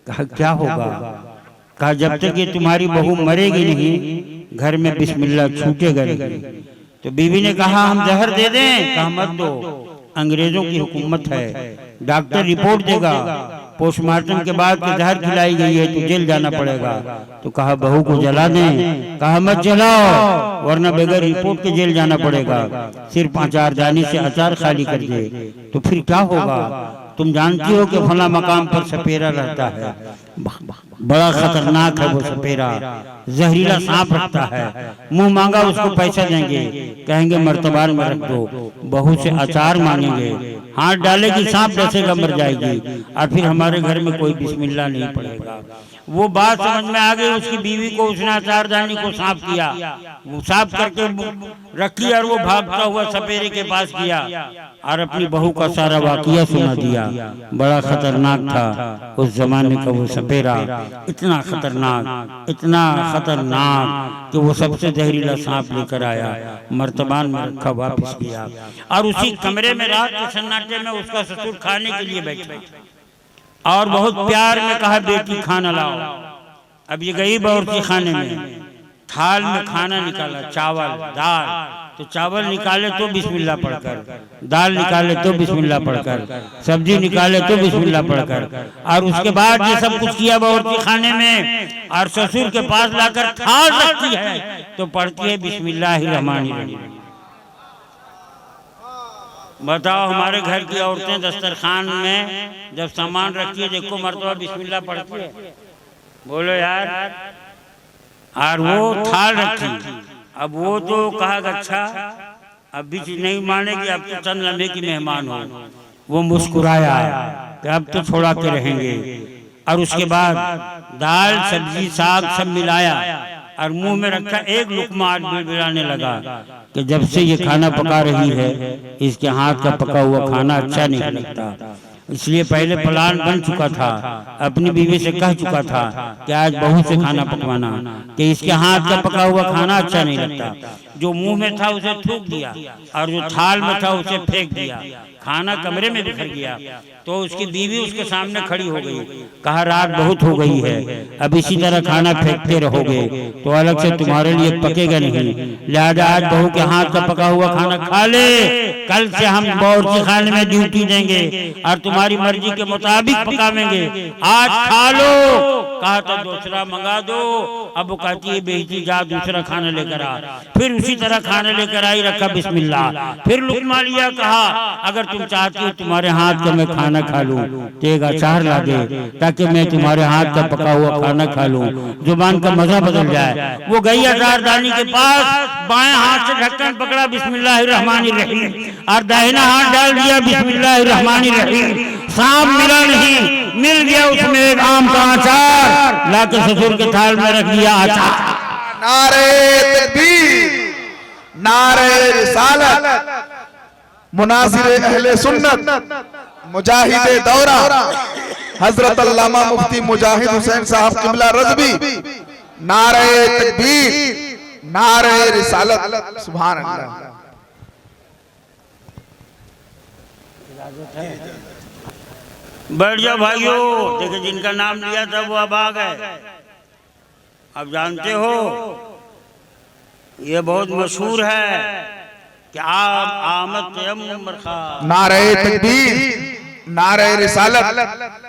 कहा क्या होगा? कहा जब तक ये तुम्हारी बहू मरेगी नहीं घर में बिस्मिल्लाह छूटेगा नहीं। तो बीवी ने कहा हम जहर दे दें? कहा मत दो, अंग्रेजों की हुकूमत है, डॉक्टर रिपोर्ट देगा, पोस्टमार्टम के बाद जहर खिलाई गई है तो जेल जाना पड़ेगा। तो कहा बहू को जला दें? कहा मत जलाओ वरना बगैर रिपोर्ट के जेल जाना पड़ेगा। सिर्फ अचारदानी से अचार खाली कर दे। तो फिर क्या होगा? तुम जानती हो कि फला मकाम पर सपेरा रहता है, बड़ा खतरनाक है वो सपेरा, जहरीला सांप रखता है, मुंह मांगा उसको पैसा देंगे, कहेंगे मर्तबान में रख दो, बहू से अचार मांगेंगे, हाथ डालेगी सांप डसेगा मर जाएगी, और फिर हमारे घर में कोई बिस्मिल्लाह नहीं पड़ेगा। वो बात समझ में आ गई उसकी बीवी को। उसने अचारदानी को साफ किया, वो साफ करके रखी और वो भागता हुआ सपेरे के पास गया और अपनी बहू का सारा वाकया सुना दिया। बड़ा खतरनाक था उस जमाने का वो सपेरा, इतना खतरनाक कि वो सबसे जहरीला सांप लेकर आया, मर्तबान में रखा, वापस गया। और उसी कमरे में रात के सन्नाटे में उसका ससुर खाने के लिए बैठा और बहुत प्यार में कहा बेटी खाना लाओ। अब ये गई बावर्ची खाने में, थाल में खाना निकाला, चावल दाल, तो चावल निकाले तो बिस्मिल्लाह पढ़कर, दाल निकाले तो बिस्मिल्लाह पढ़कर, सब्जी निकाले तो बिस्मिल्लाह पढ़कर, और उसके बाद ये सब कुछ किया बावर्ची खाने में। और ससुर के पास लाकर थाल रखती है तो पढ़ती है बिस्मिल्लाहिर्रहमानिर्रहीम। बताओ हमारे घर की औरतें दस्तरखान में जब सामान रखती है देखो मर्तबा बिस्मिल्लाह पढ़ती है, बोलो यार। और वो थाल रखी, अब वो तो कहा अच्छा अब भी चीज नहीं मानेगी, अब तो चंद लम्हे की मेहमान हो। वो मुस्कुराया कि अब तो छोड़ा के रहेंगे। और उसके बाद दाल सब्जी साग सब मिलाया और मुंह में रखा, एक लुकमा आज बिड़बिड़ाने लगा कि जब से ये खाना पका रही है इसके हाथ का पका हुआ खाना अच्छा नहीं लगता। इसलिए पहले प्लान बन चुका था, अपनी बीवी से कह चुका था कि आज बहू से खाना पकवाना, कि इसके हाथ का पका हुआ खाना अच्छा नहीं लगता। जो मुंह में था उसे थूक दिया और जो थाल में था उसे फेंक दिया, खाना कमरे में बिखर गया। तो उसकी बीवी उसके सामने खड़ी हो गई, कहा रात बहुत हो गई है, अब इसी तरह खाना फेंकते रहोगे तो अलग से तुम्हारे लिए पकेगा नहीं, लिहाजा आज बहू के हाथ का पका हुआ खाना खा ले, कल से हम बावर्ची खाने में ड्यूटी देंगे और तुम्हारी मर्जी के मुताबिक पकावेंगे, आज खा लो। कहा तो दूसरा मंगा दो। अब वो कहती है बेटी जा दूसरा खाना लेकर आ। फिर उसी तरह खाना लेकर आई, रखा बिस्मिल्लाह, फिर लुकमा लिया, कहा अगर तुम चाहती हो तुम्हारे हाथ का मैं खाना खा लूं तो एक अचार ला दे ताकि मैं तुम्हारे हाथ का पका हुआ खाना खा लूं, जुबान का मजा बदल जाए। वो गई अचारदानी के पास, बाएं हाथ से ढक्कन पकड़ा बिस्मिल्लाहिर्रहमानिर्रहीम और दाहिना हाथ डाल दिया बिस्मिल्लाहिर्रहमानिर्रहीम। सांप मिला नहीं, मिल गया उसमें एक आम का अचार, लाके ससुर के थाल में रख दिया अचार। नारे तकबीर, नारे रिसालत, मुनासिर अहले सुन्नत, मुजाहिद दौरा हजरत अल्लामा मुफ्ती मुजाहिद हुसैन साहब किबला रज़वी, नारे तकबीर, नारे रिसालत, सुभान अल्लाह। बैठ जाओ भाइयों, देखिए जिनका नाम लिया था वो अब आ गए। अब जानते हो ये बहुत मशहूर है कि आप आमद तयम्मुम बरखा। नारे तकबीर, नारे रिसालत,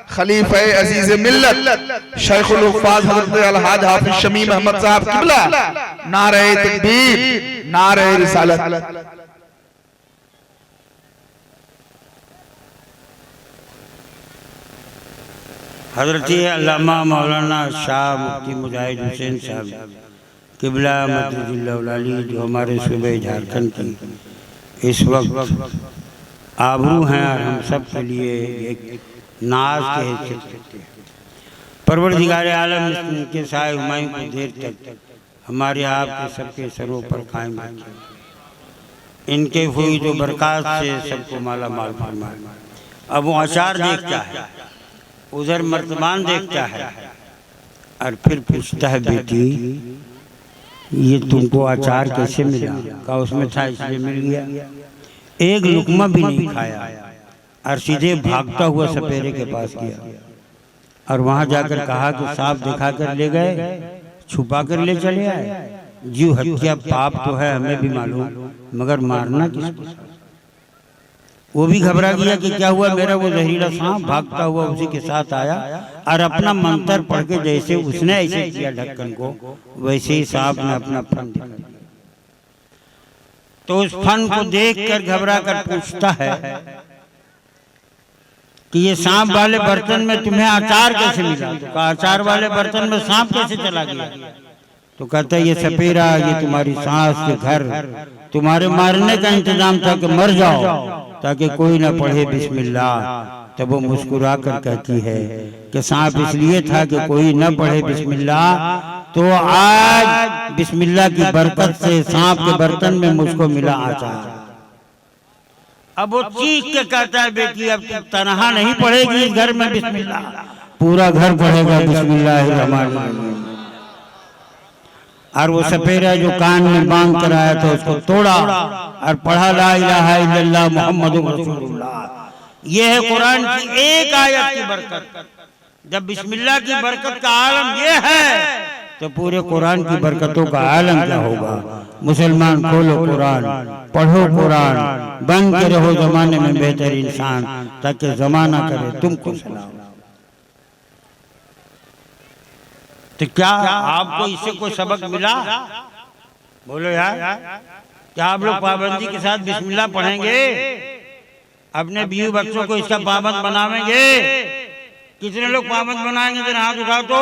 खलीफे अजीज मिल्लत शेखुल हुफ़ाज़ हज़रत अलहाज हाफिज शमीम अहमद साहब किबला, नारे तकबीर, नारे रिसालत। हज़रत अल्लामा मौलाना शाह मुफ्ती मुजाहिद हुसैन साहब किबला मददुल्लाह जो हमारे सूबे झारखंड की इस वक्त आबरू हैं और हम सब के लिए एक नाज के हैसियत करते हैं। परवरदिगार आलम के साए हुमायूं को देर तक हमारे आपके सबके सरों पर कायम रखें, इनके फैज़ व बरक़ात से सबको माला माल फरमाए। अब वो अचार देखता है, उधर मर्तबान देखता है और फिर पूछता है बेटी ये तुमको अचार कैसे मिला? कहा उसमें था इसलिए मिल गया। एक लुकमा भी नहीं खाया और सीधे भागता हुआ सपेरे के पास गया और वहां जाकर कहा कि सांप दिखा कर ले गए, छुपा कर ले चले आए। जीव हत्या पाप तो है हमें भी मालूम, मगर मारना किसको? वो भी घबरा गया कि क्या हुआ, मेरा वो जहरीला सांप भागता हुआ उसी के साथ आया और अपना मंत्र पढ़ के जैसे उसने ऐसे किया ढक्कन को, वैसे ही सांप ने अपना फन दिखा दिया। तो उस फन को देखकर घबरा कर पूछता है कि ये सांप वाले बर्तन में तुम्हें अचार कैसे मिला? तो कहा अचार वाले बर्तन में सांप कैसे चला गया? तो कहता है ये सपेरा, ये तुम्हारी सांस के घर, तुम्हारे मारने का इंतजाम था कि मर जाओ ताकि कोई ना पढ़े बिस्मिल्लाह। तब वो मुस्कुरा कर कहती है कि सांप इसलिए था कि कोई न पढ़े बिस्मिल्लाह, तो आज बिस्मिल्लाह की बरकत से सांप के बर्तन में मुझको मिला अचार। अब वो चीख के कहता है बेटी अब तनहा नहीं पढ़ेगी इस घर में बिस्मिल्लाह, पूरा घर पढ़ेगा बिस्मिल्लाहिर्रहमानिर्रहीम। और वो सपेरा जो कान में बांध कर आया था उसको तोड़ा और पढ़ा ला इलाहा इल्लल्लाह मुहम्मदुर रसूलुल्लाह। ये है कुरान की एक आयत की बरकत। जब बिस्मिल्लाह की बरकत का आलम ये है तो पूरे कुरान की बरकतों का आलम क्या होगा? मुसलमान खोलो कुरान, पढ़ो कुरान, बन के रहो जमाने में बेहतर इंसान, ताकि जमाना करे तुमको सलाम। तो क्या आपको इससे कोई सबक मिला? बोलो यार, क्या आप लोग पाबंदी के साथ बिस्मिल्लाह पढ़ेंगे? अपने बीवी बच्चों को इसका पाबंद बनावेंगे? कितने लोग पाबंद बनाएंगे? जरा हाथ उठाओ तो।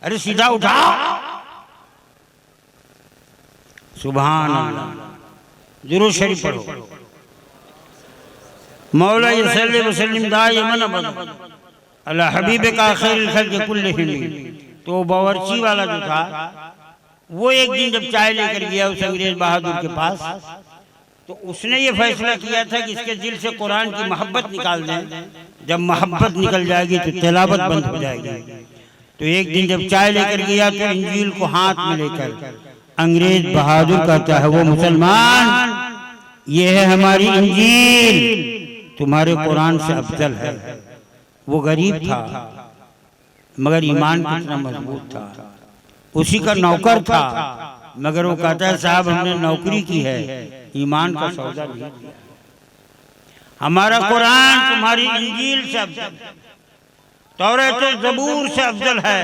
अरे सीधा उठाओ। सुभान अल्लाह। दुरूद शरीफ पढ़ो। मौला यसल्ली वसल्लिम दाइमन अबदा अला हबीबिका खैरुल खल्क़ि कुल्लिहिम। तो बावर्ची वाला जो था वो एक दिन जब चाय लेकर गया उस अंग्रेज बहादुर के पास, तो उसने ये फैसला किया था कि इसके दिल से कुरान की मोहब्बत निकाल दें। जब मोहब्बत निकल जाएगी तो तिलावत बंद हो जाएगी। तो एक दिन जब चाय लेकर गया तो इंजील को हाथ में लेकर अंग्रेज बहादुर कहता है, वो मुसलमान, ये है हमारी इंजील, तुम्हारे कुरान से अफजल है। वो गरीब था मगर ईमान कितना मजबूत था। उसी का नौकर था मगर वो कहता है, साहब हमने नौकरी की है, ईमान का सौदा नहीं किया। हमारा कुरान तुम्हारी इंजील से अफजल, तौरात और ज़बूर से अफजल है।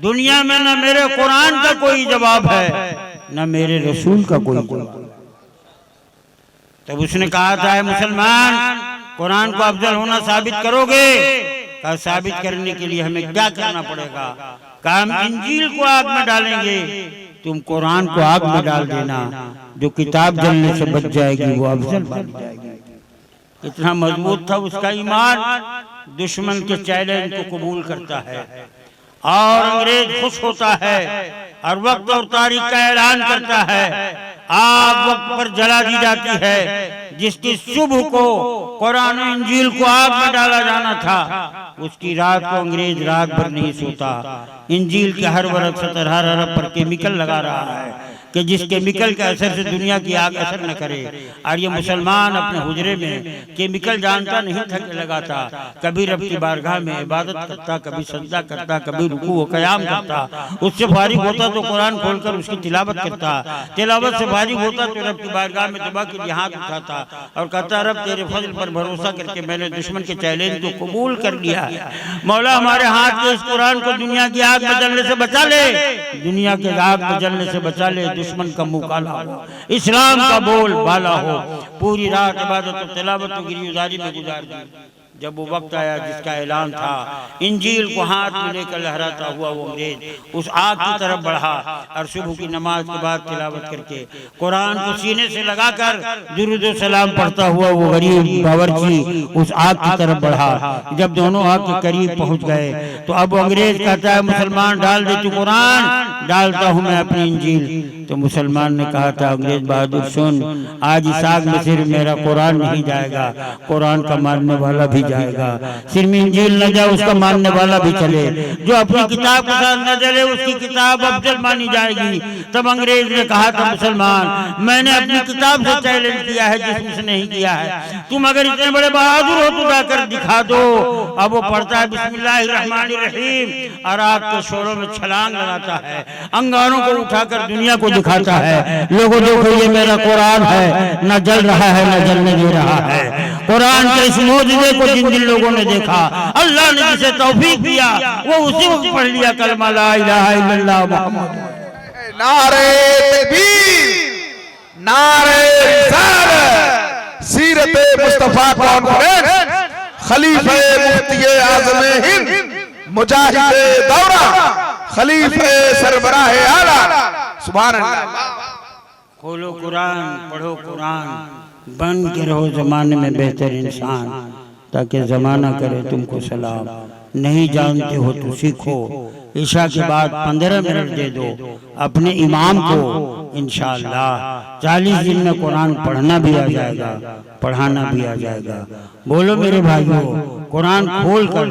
दुनिया में न मेरे कुरान का कोई जवाब है न मेरे रसूल का कोई जवाब। तब उसने कहा था, मुसलमान, कुरान को अफजल होना साबित करोगे? कहा, साबित करने के लिए हमें क्या करना पड़ेगा? कहा, हम इंजील को आग में डालेंगे, तुम कुरान को आग में डाल देना, जो किताब जलने से बच जाएगी वो अफजल बन जाएगी। इतना मजबूत था उसका ईमान, दुश्मन के चैलेंज को कबूल करता है और अंग्रेज खुश होता है और वक्त और तारीख का ऐलान करता है। आग वक्त पर जला दी जाती है। जिसकी सुबह को कुरान और इंजील को आग में डाला जाना था, उसकी रात को अंग्रेज रात भर नहीं सोता। इंजील के हर वर्ग 70 अरब पर केमिकल लगा रहा है कि जिस केमिकल के असर से दुनिया की आग असर न करे। और ये मुसलमान अपने हुजरे में केमिकल जानता नहीं था कि लगाता। कभी रब की बारगाह में इबादत करता, कभी सजदा करता, कभी रुकू व क़याम करता। उससे फारिग होता तो कुरान खोलकर उसकी तिलावत करता। तिलावत से फारिग होता तो रब की बारगाह में दुआ के लिए हाथ उठाता और कहता, रब तेरे फजल पर भरोसा करके मैंने दुश्मन के चैलेंज को कबूल कर लिया है। मौला हमारे हाथ के इस कुरान को दुनिया की आग में जलने से बचा ले, दुनिया के आग में जलने से बचा ले, दुश्मन का मुंह काला हो, इस्लाम का बोल बाला हो। पूरी रात इबादत और तिलावत और गिरफ्तारी में गुजार दी। जब वो वक्त आया जिसका ऐलान था, इंजील को हाथ में लेकर लहराता हुआ वो अंग्रेज उस आग की तरफ बढ़ा और सुबह की नमाज के बाद तिलावत करके कुरान को सीने से लगाकर दुरूद व सलाम पढ़ता हुआ वो गरीब बावर्ची उस आग की तरफ बढ़ा। जब दोनों आग के करीब पहुंच गए तो अब अंग्रेज कहता है, मुसलमान डाल दे तू कुरान, डालता हूं मैं अपनी इंजील। तो मुसलमान ने कहा था, अंग्रेज बहादुर सुन, आज इस आग में सिर्फ मेरा कुरान नहीं जाएगा, कुरान का मानने वाला भी जाएगा। सिर्फ इंजील न जाए, उसका मानने वाला भी चले। जो अपनी किताब के साथ न चले उसकी किताब अफजल मानी जाएगी। तब अंग्रेज ने कहा था, मुसलमान, मैंने अपनी किताब से चैलेंज किया है जिसने नहीं किया है। तुम अगर इतने बड़े बहादुर हो तो जाकर दिखा दो। अब वो पढ़ता है बिस्मिल्लाहिर्रहमानिर्रहीम और आग के शोरों में छलांग लगाता है, अंगारों को उठाकर दुनिया को दिखाता है, लोगों देखो ये मेरा कुरान है, न जल रहा है न जलने दे रहा है। कुरान के इस मौजूदे को जिन जिन लोगों ने देखा, अल्लाह ने जिसे तौफीक दिया वो उसी वक्त पढ़ लिया कलमा ला इलाहा इल्लल्लाह मुहम्मद। नारे तकबीर, नारे रिसालत, सीरत मुस्तफा कॉन्फ्रेंस, खलीफे मुफ्ती आज़म हिंद, मुजाहिद दौरा, खलीफे सरबराह आला, सुभान अल्लाह। खोलो कुरान, पढ़ो कुरान, बन के रहो जमाने में बेहतर इंसान, ताकि जमाना करे तुमको सलाम। नहीं जानते हो तो सीखो। ईशा के बाद 15 मिनट दे दो अपने इमाम को, इंशाअल्लाह 40 दिन में कुरान पढ़ना भी आ जाएगा, पढ़ाना भी आ जाएगा। बोलो मेरे भाइयों, कुरान खोल कर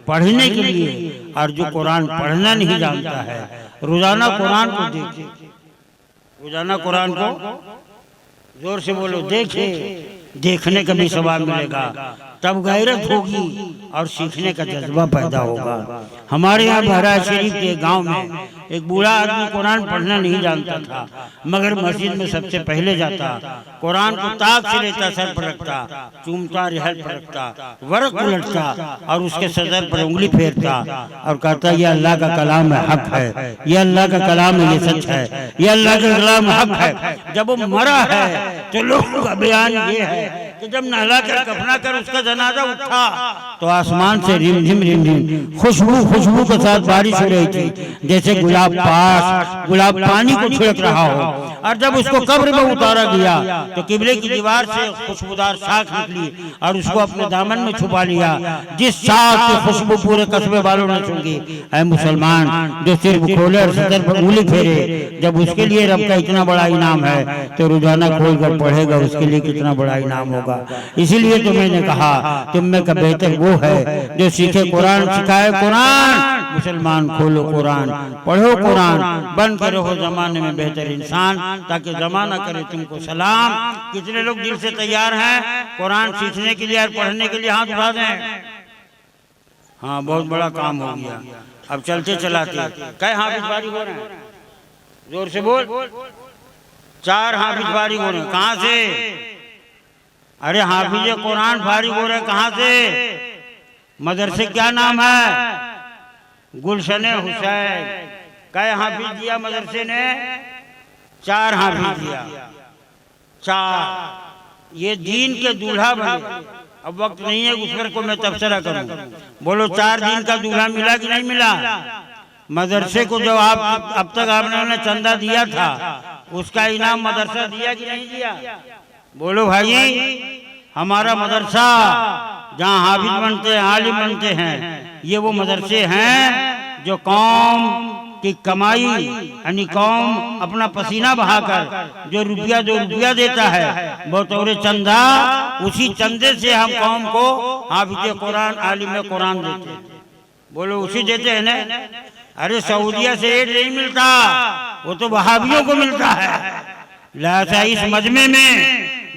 पढ़ने के लिए, और जो कुरान पढ़ना नहीं जानता है रोजाना कुरान को देखे, रोजाना कुरान को जोर से बोलो, देखे, देखने का भी सवाब मिलेगा, तब गैरत होगी और सीखने का जज्बा पैदा होगा। हमारे यहाँ बहराइच शरीफ के गांव में एक बूढ़ा आदमी कुरान पढ़ना नहीं जानता था, मगर मस्जिद में सबसे पहले जाता, कुरान को ताक से लेता, सर पर रखता, चूमता, रिहल पर रखता, वर्क उलटता और उसके सदर पर उंगली फेरता और कहता, यह अल्लाह का कलाम है, हक है, यह अल्लाह का कलाम है, ये सच है, यह अल्लाह का कलाम हक है। जब वो मरा है तो लोगों का बयान ये है कि जब नहला कर कफना कर उसका जनाजा उठा तो आसमान से रिमझिम खुशबू के साथ बारिश हो रही थी, जैसे गुलाब पानी को छिड़क रहा हो। और जब उसको कब्र में उतारा गया तो किबले की दीवार से खुशबूदार शाख निकली और उसको अपने दामन में छुपा लिया। जिस शाख की खुशबू पूरे कस्बे वालों ने सूंघी, ऐ मुसलमान जो सिर्फ खोले और सदर पर उंगली फेरे, जब उसके लिए रब का इतना बड़ा इनाम है तो रोजाना कोई अगर पढ़ेगा उसके लिए कितना बड़ा इनाम होगा। इसीलिए तो मैंने कहा तुम में का बेहतर वो है जो सीखे कुरान, सिखाए कुरान। मुसलमान खोलो कुरान, पढ़ो कुरान, बन के रहो जमाने में बेहतर इंसान, ताकि जमाना करे तुमको सलाम। कितने लोग दिल से तैयार हैं कुरान सीखने के लिए और पढ़ने के लिए? हाथ उठा दें। हाँ, बहुत बड़ा काम हो गया। अब चलते चलाते कई हाफिज बारी हो रहे हैं, जोर से बोल। 4 हाफिज बारी हो रहे हैं। कहाँ से? अरे हाफिज कुरान फारिग हो रहे हैं। कहाँ से? मदरसे क्या नाम है? गुलशन हुसैन। कै हाफिज दिया मदरसे ने? 4 हाफिज दिया। 4 ये दीन के दूल्हा बने। अब वक्त नहीं है उस पर को मैं तबसरा करूं। बोलो 4 दिन का दूल्हा मिला कि नहीं मिला? मदरसे को जो आप अब तक आपने चंदा दिया था उसका इनाम मदरसा दिया कि नहीं दिया? बोलो भाई, हमारा मदरसा जहाँ हाफिज बनते हैं, आलिम बनते हैं, ये वो मदरसे हैं जो कौम की कमाई यानी कौम अपना पसीना बहाकर जो रुपया देता है बतौर चंदा, उसी चंदे से हम कौम को हाफिज कुरान, आलिम कुरान देते हैं। बोलो उसी देते हैं ना? अरे सऊदिया से एड नहीं मिलता, वो तो वहाबियों को मिलता है। लिहाजा इस मजमे में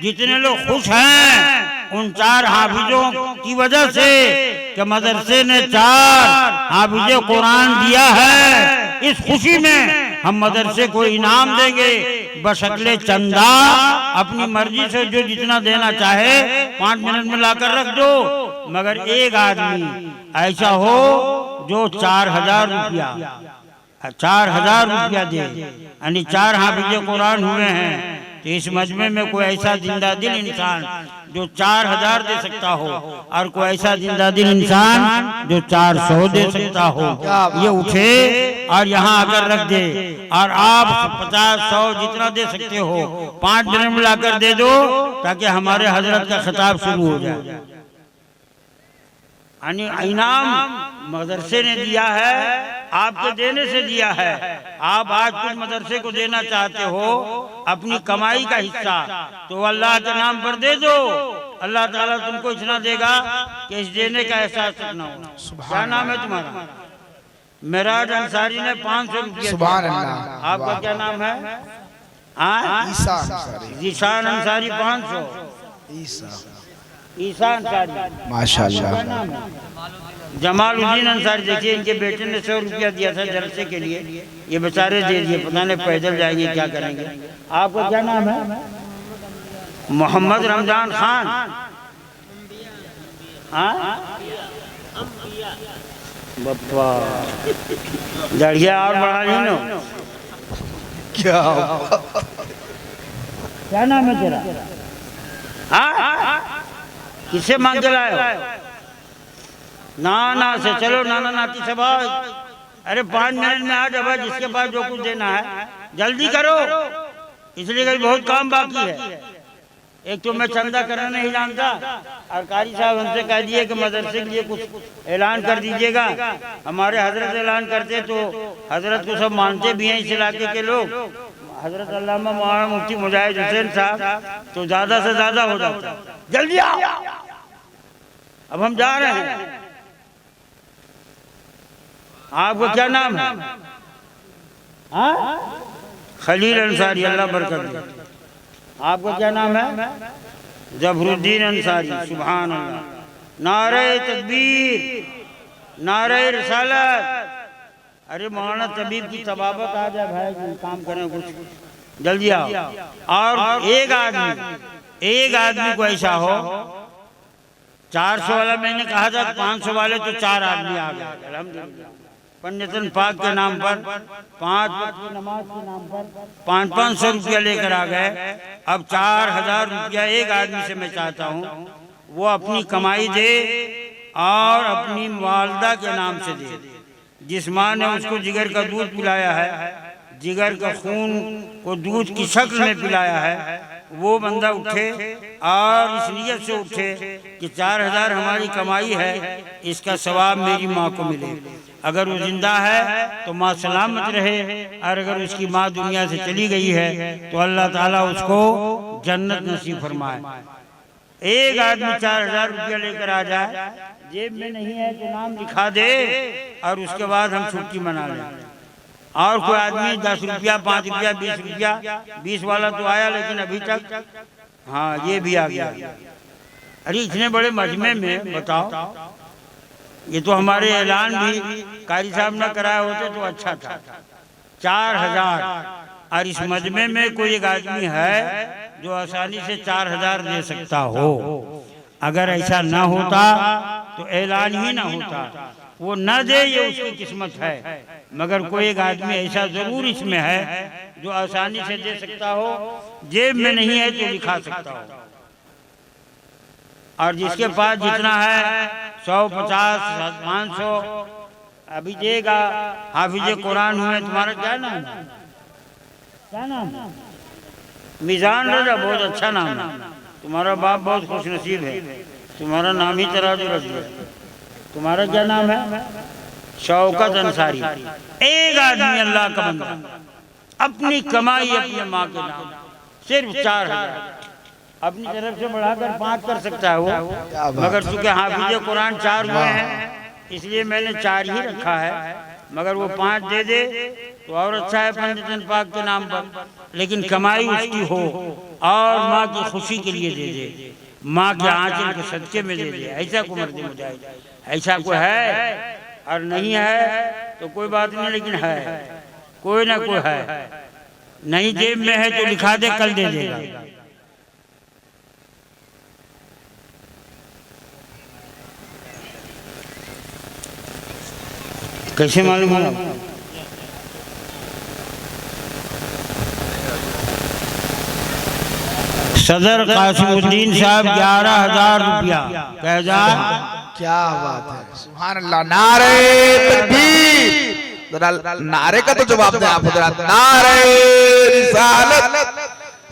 जितने लोग खुश हैं उन 4 हाफिजों की वजह से कि मदरसे ने 4 हाफिज कुरान दिया है, इस खुशी में हम मदरसे को इनाम देंगे बशक्ले चंदा। अपनी मर्जी से जो जितना देना चाहे 5 मिनट में लाकर रख दो, मगर एक आदमी ऐसा हो जो 4000 रुपया 4000 रुपया दे, यानी 4 हाफिज कुरान हुए हैं। तो इस मजमे में कोई ऐसा जिंदा दिल इंसान जो 4000 दे सकता हो और कोई ऐसा जिंदा दिल इंसान जो 400 दे सकता हो, ये उठे और यहाँ आकर रख दे। और आप 50-100 जितना दे सकते हो 5 मिनट में लाकर दे दो, ताकि हमारे हजरत का खिताब शुरू हो जाए। इनाम मदरसे ने दिया है, आपके देने से दिया है। आप आज कुछ मदरसे को देना चाहते हो अपनी कमाई का हिस्सा, तो अल्लाह के नाम पर दे दो। अल्लाह ताला तुमको इतना देगा कि इस देने का एहसास न हो। क्या नाम है तुम्हारा? मेराज अंसारी ने 500 रुपया। सुभान अल्लाह। आपका क्या नाम है? ईशान अंसारी 500। ईसा अंसारी माशाल्लाह। जमालुद्दीन अंसारी, देखिए इनके बेटे ने 100 रुपया दिया था जलसे के लिए, ये बेचारे दे दिए, पता नहीं पैदल जाएंगे क्या करेंगे। आपका क्या नाम है? मोहम्मद रमजान खान। बप्पा जड़िया और बढ़ा ली नो। क्या नाम है तेरा? किसे मांग के लाए हो? नाना से। चलो नाना नाती से बात। अरे 5 मिनट में आ जाओ, जिसके पास जो कुछ देना है जल्दी करो, इसलिए कभी बहुत काम बाकी है। एक तो मैं चंदा करना नहीं जानता, और कारी साहब हमसे कह दिए कि मदरसे के लिए कुछ ऐलान कर दीजिएगा। हमारे हजरत ऐलान करते तो हजरत को सब मानते भी हैं इस इलाके के लोग। हजरत अल्लामा मौलाना मुफ्ती मुजाहिद हुसैन साहब तो ज्यादा से ज्यादा हो जाता। जल्दी आओ, अब हम जा रहे हैं। आपका क्या नाम है? खलील अंसारी, अल्लाह बरकत दे। आपका क्या नाम है? जफरुद्दीन अंसारी। सुभान अल्लाह। नारे तकबीर, नारे रिसालत। अरे मौलाना तबीब की तबाबत आ जाए भाई, काम करें कुछ, जल्दी आओ। और एक आदमी को ऐसा हो, 400 वाला मैंने कहा था, 500 वाले तो 4 आदमी आ गए। अल्हम्दुलिल्लाह पंजतन पाक के नाम पर 5 वक्त की नमाज के नाम पर 500 रुपया लेकर आ गए। अब 4000 रुपया एक आदमी से मैं चाहता हूँ वो अपनी कमाई दे और अपनी वालदा के नाम से दे। जिस माँ ने उसको जिगर का दूध पिलाया है, जिगर का खून को दूध की शक्ल में पिलाया है, वो बंदा उठे और इस नियत से उठे कि 4000 हमारी कमाई है, इसका सवाब मेरी माँ को मिले। अगर वो जिंदा है तो माँ सलामत रहे, और अगर उसकी माँ दुनिया से चली गई है तो अल्लाह ताला उसको जन्नत नसीब फरमाए। एक आदमी 4000 रुपया लेकर आ जाए, जेब में नहीं है तो नाम लिखा दे और उसके बाद हम छुट्टी मना लें। और कोई आदमी 10 रुपया, 5 रुपया, 20 रुपया, 20 वाला तो आया लेकिन अभी तक, हाँ ये भी आ गया। अरे इतने बड़े मजमे में बताओ, ये तो हमारे ऐलान भी कारी साहब न कराए होते तो अच्छा था। 4000, और इस मजमे में कोई एक आदमी है जो आसानी से 4000 दे सकता हो। अगर ऐसा ना होता तो ऐलान ही ना होता। वो न दे ये उसकी किस्मत है, मगर कोई एक आदमी ऐसा जरूर इसमें है जो आसानी से दे सकता हो, जेब में नहीं है तो लिखा सकता हो। और जिसके पास जितना है 100, 50, 500 अभी देगा। हाफिज कुरान हुए, तुम्हारा क्या नाम है? क्या नाम? मिजान रजा, बहुत अच्छा नाम है तुम्हारा। बाप बहुत खुश नसीब है, तुम्हारा नाम ही तराजू रख दिया। तुम्हारा क्या नाम है? शौकत अंसारी। एक आदमी अल्लाह का बंदा अपनी कमाई अपनी माँ के नाम सिर्फ 4000 अपनी तरफ से बढ़ाकर 5 कर सकता है वो, मगर चूंकि हाफिज कुरान 4 हुए हैं इसलिए मैंने 4 ही रखा है। मगर वो 5 दे दे तो और अच्छा है पंजतन पाक के नाम पर, लेकिन कमाई उसकी हो और माँ की खुशी के लिए दे दे, माँ के आंचल के सदके में दे दे। ऐसा को मर्द मुजाहिद, ऐसा कोई है और नहीं है तो कोई बात नहीं, लेकिन है कोई ना कोई है। नहीं जेब में है तो लिखा दे, कल दे देगा। कैसे मालूम है? सदर कासिमुद्दीन साहब 11000 रुपया। कह जा, क्या बात है, सुभान अल्लाह। नारे तकबीर, जरा नारे का तो जवाब दें आप हजरात। नारे रिसालत,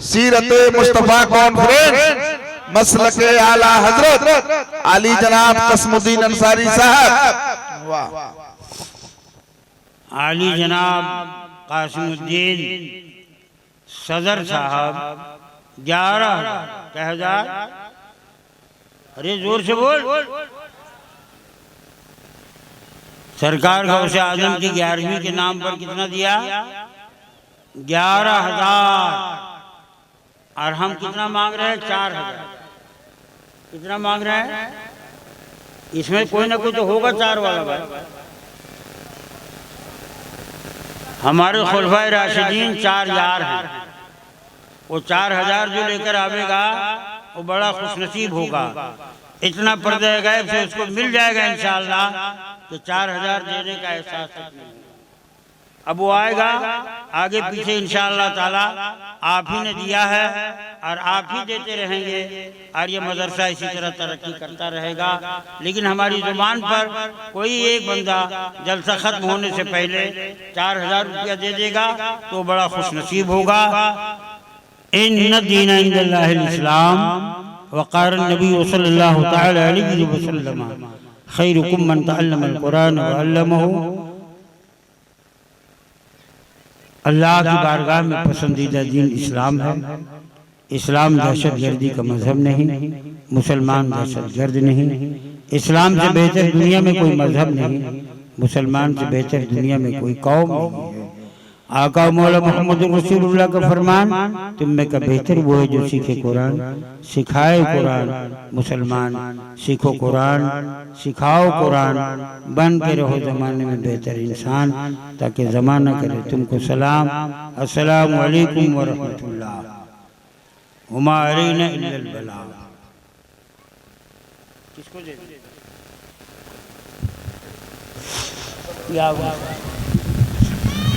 सीरत मुस्तफा कॉन्फ्रेंस, मसलक आला हजरत अली जनाब कासिमुद्दीन अंसारी साहब। वाह, आली जनाब कासिमुद्दीन सदर साहब 11,000। कह जा, अरे जोर से बोल। सरकार गौसे आजम की 11वीं के नाम पर कितना दिया? 11,000। और हम कितना मांग रहे हैं? 4,000। कितना मांग रहे हैं? इसमें कोई ना कोई तो होगा 4 वाला भाई। हमारे खुलफाए राशिदीन 4 यार हैं, वो 4000 जो लेकर आवेगा वो बड़ा खुशनसीब होगा। इतना पर्दे गैब से उसको मिल जाएगा इंशाअल्लाह कि 4000 देने का एहसास नहीं। अब वो आएगा आगे पीछे इंशाअल्लाह ताला, आप ही ने दिया है और आप ही देते रहेंगे और ये मदरसा इसी तरह तरक्की करता रहेगा। लेकिन हमारी जुबान पर कोई एक बंदा जलसा खत्म होने से पहले 4000 रुपया दे देगा तो बड़ा खुशनसीब होगा। इन्न दीन इंदल्लाहिल इस्लाम वक़ाल नबी सल्लल्लाहु तआला अलैहि वसल्लम खैरुकुम मन तअल्लमल कुरान व अल्लमहु। अल्लाह की बारगाह में पसंदीदा दीन इस्लाम है। इस्लाम दहशत गर्दी का मजहब नहीं, मुसलमान दहशत गर्द नहीं। इस्लाम से बेहतर दुनिया में कोई मजहब नहीं, मुसलमान से बेहतर दुनिया में कोई कौम नहीं है। आका मौला मोहम्मद रसूलुल्लाह का फरमान, तुम में का बेहतर वो है जो सीखे कुरान, सिखाए कुरान। मुसलमान सीखो कुरान, सिखाओ कुरान, बन के रहो जमाने में बेहतर इंसान, ताकि जमाना करे तुमको सलाम, अस्सलामु अलैकुम व रहमतुल्लाह, हुमा अलैना इल्लल बलाग। किसको दे या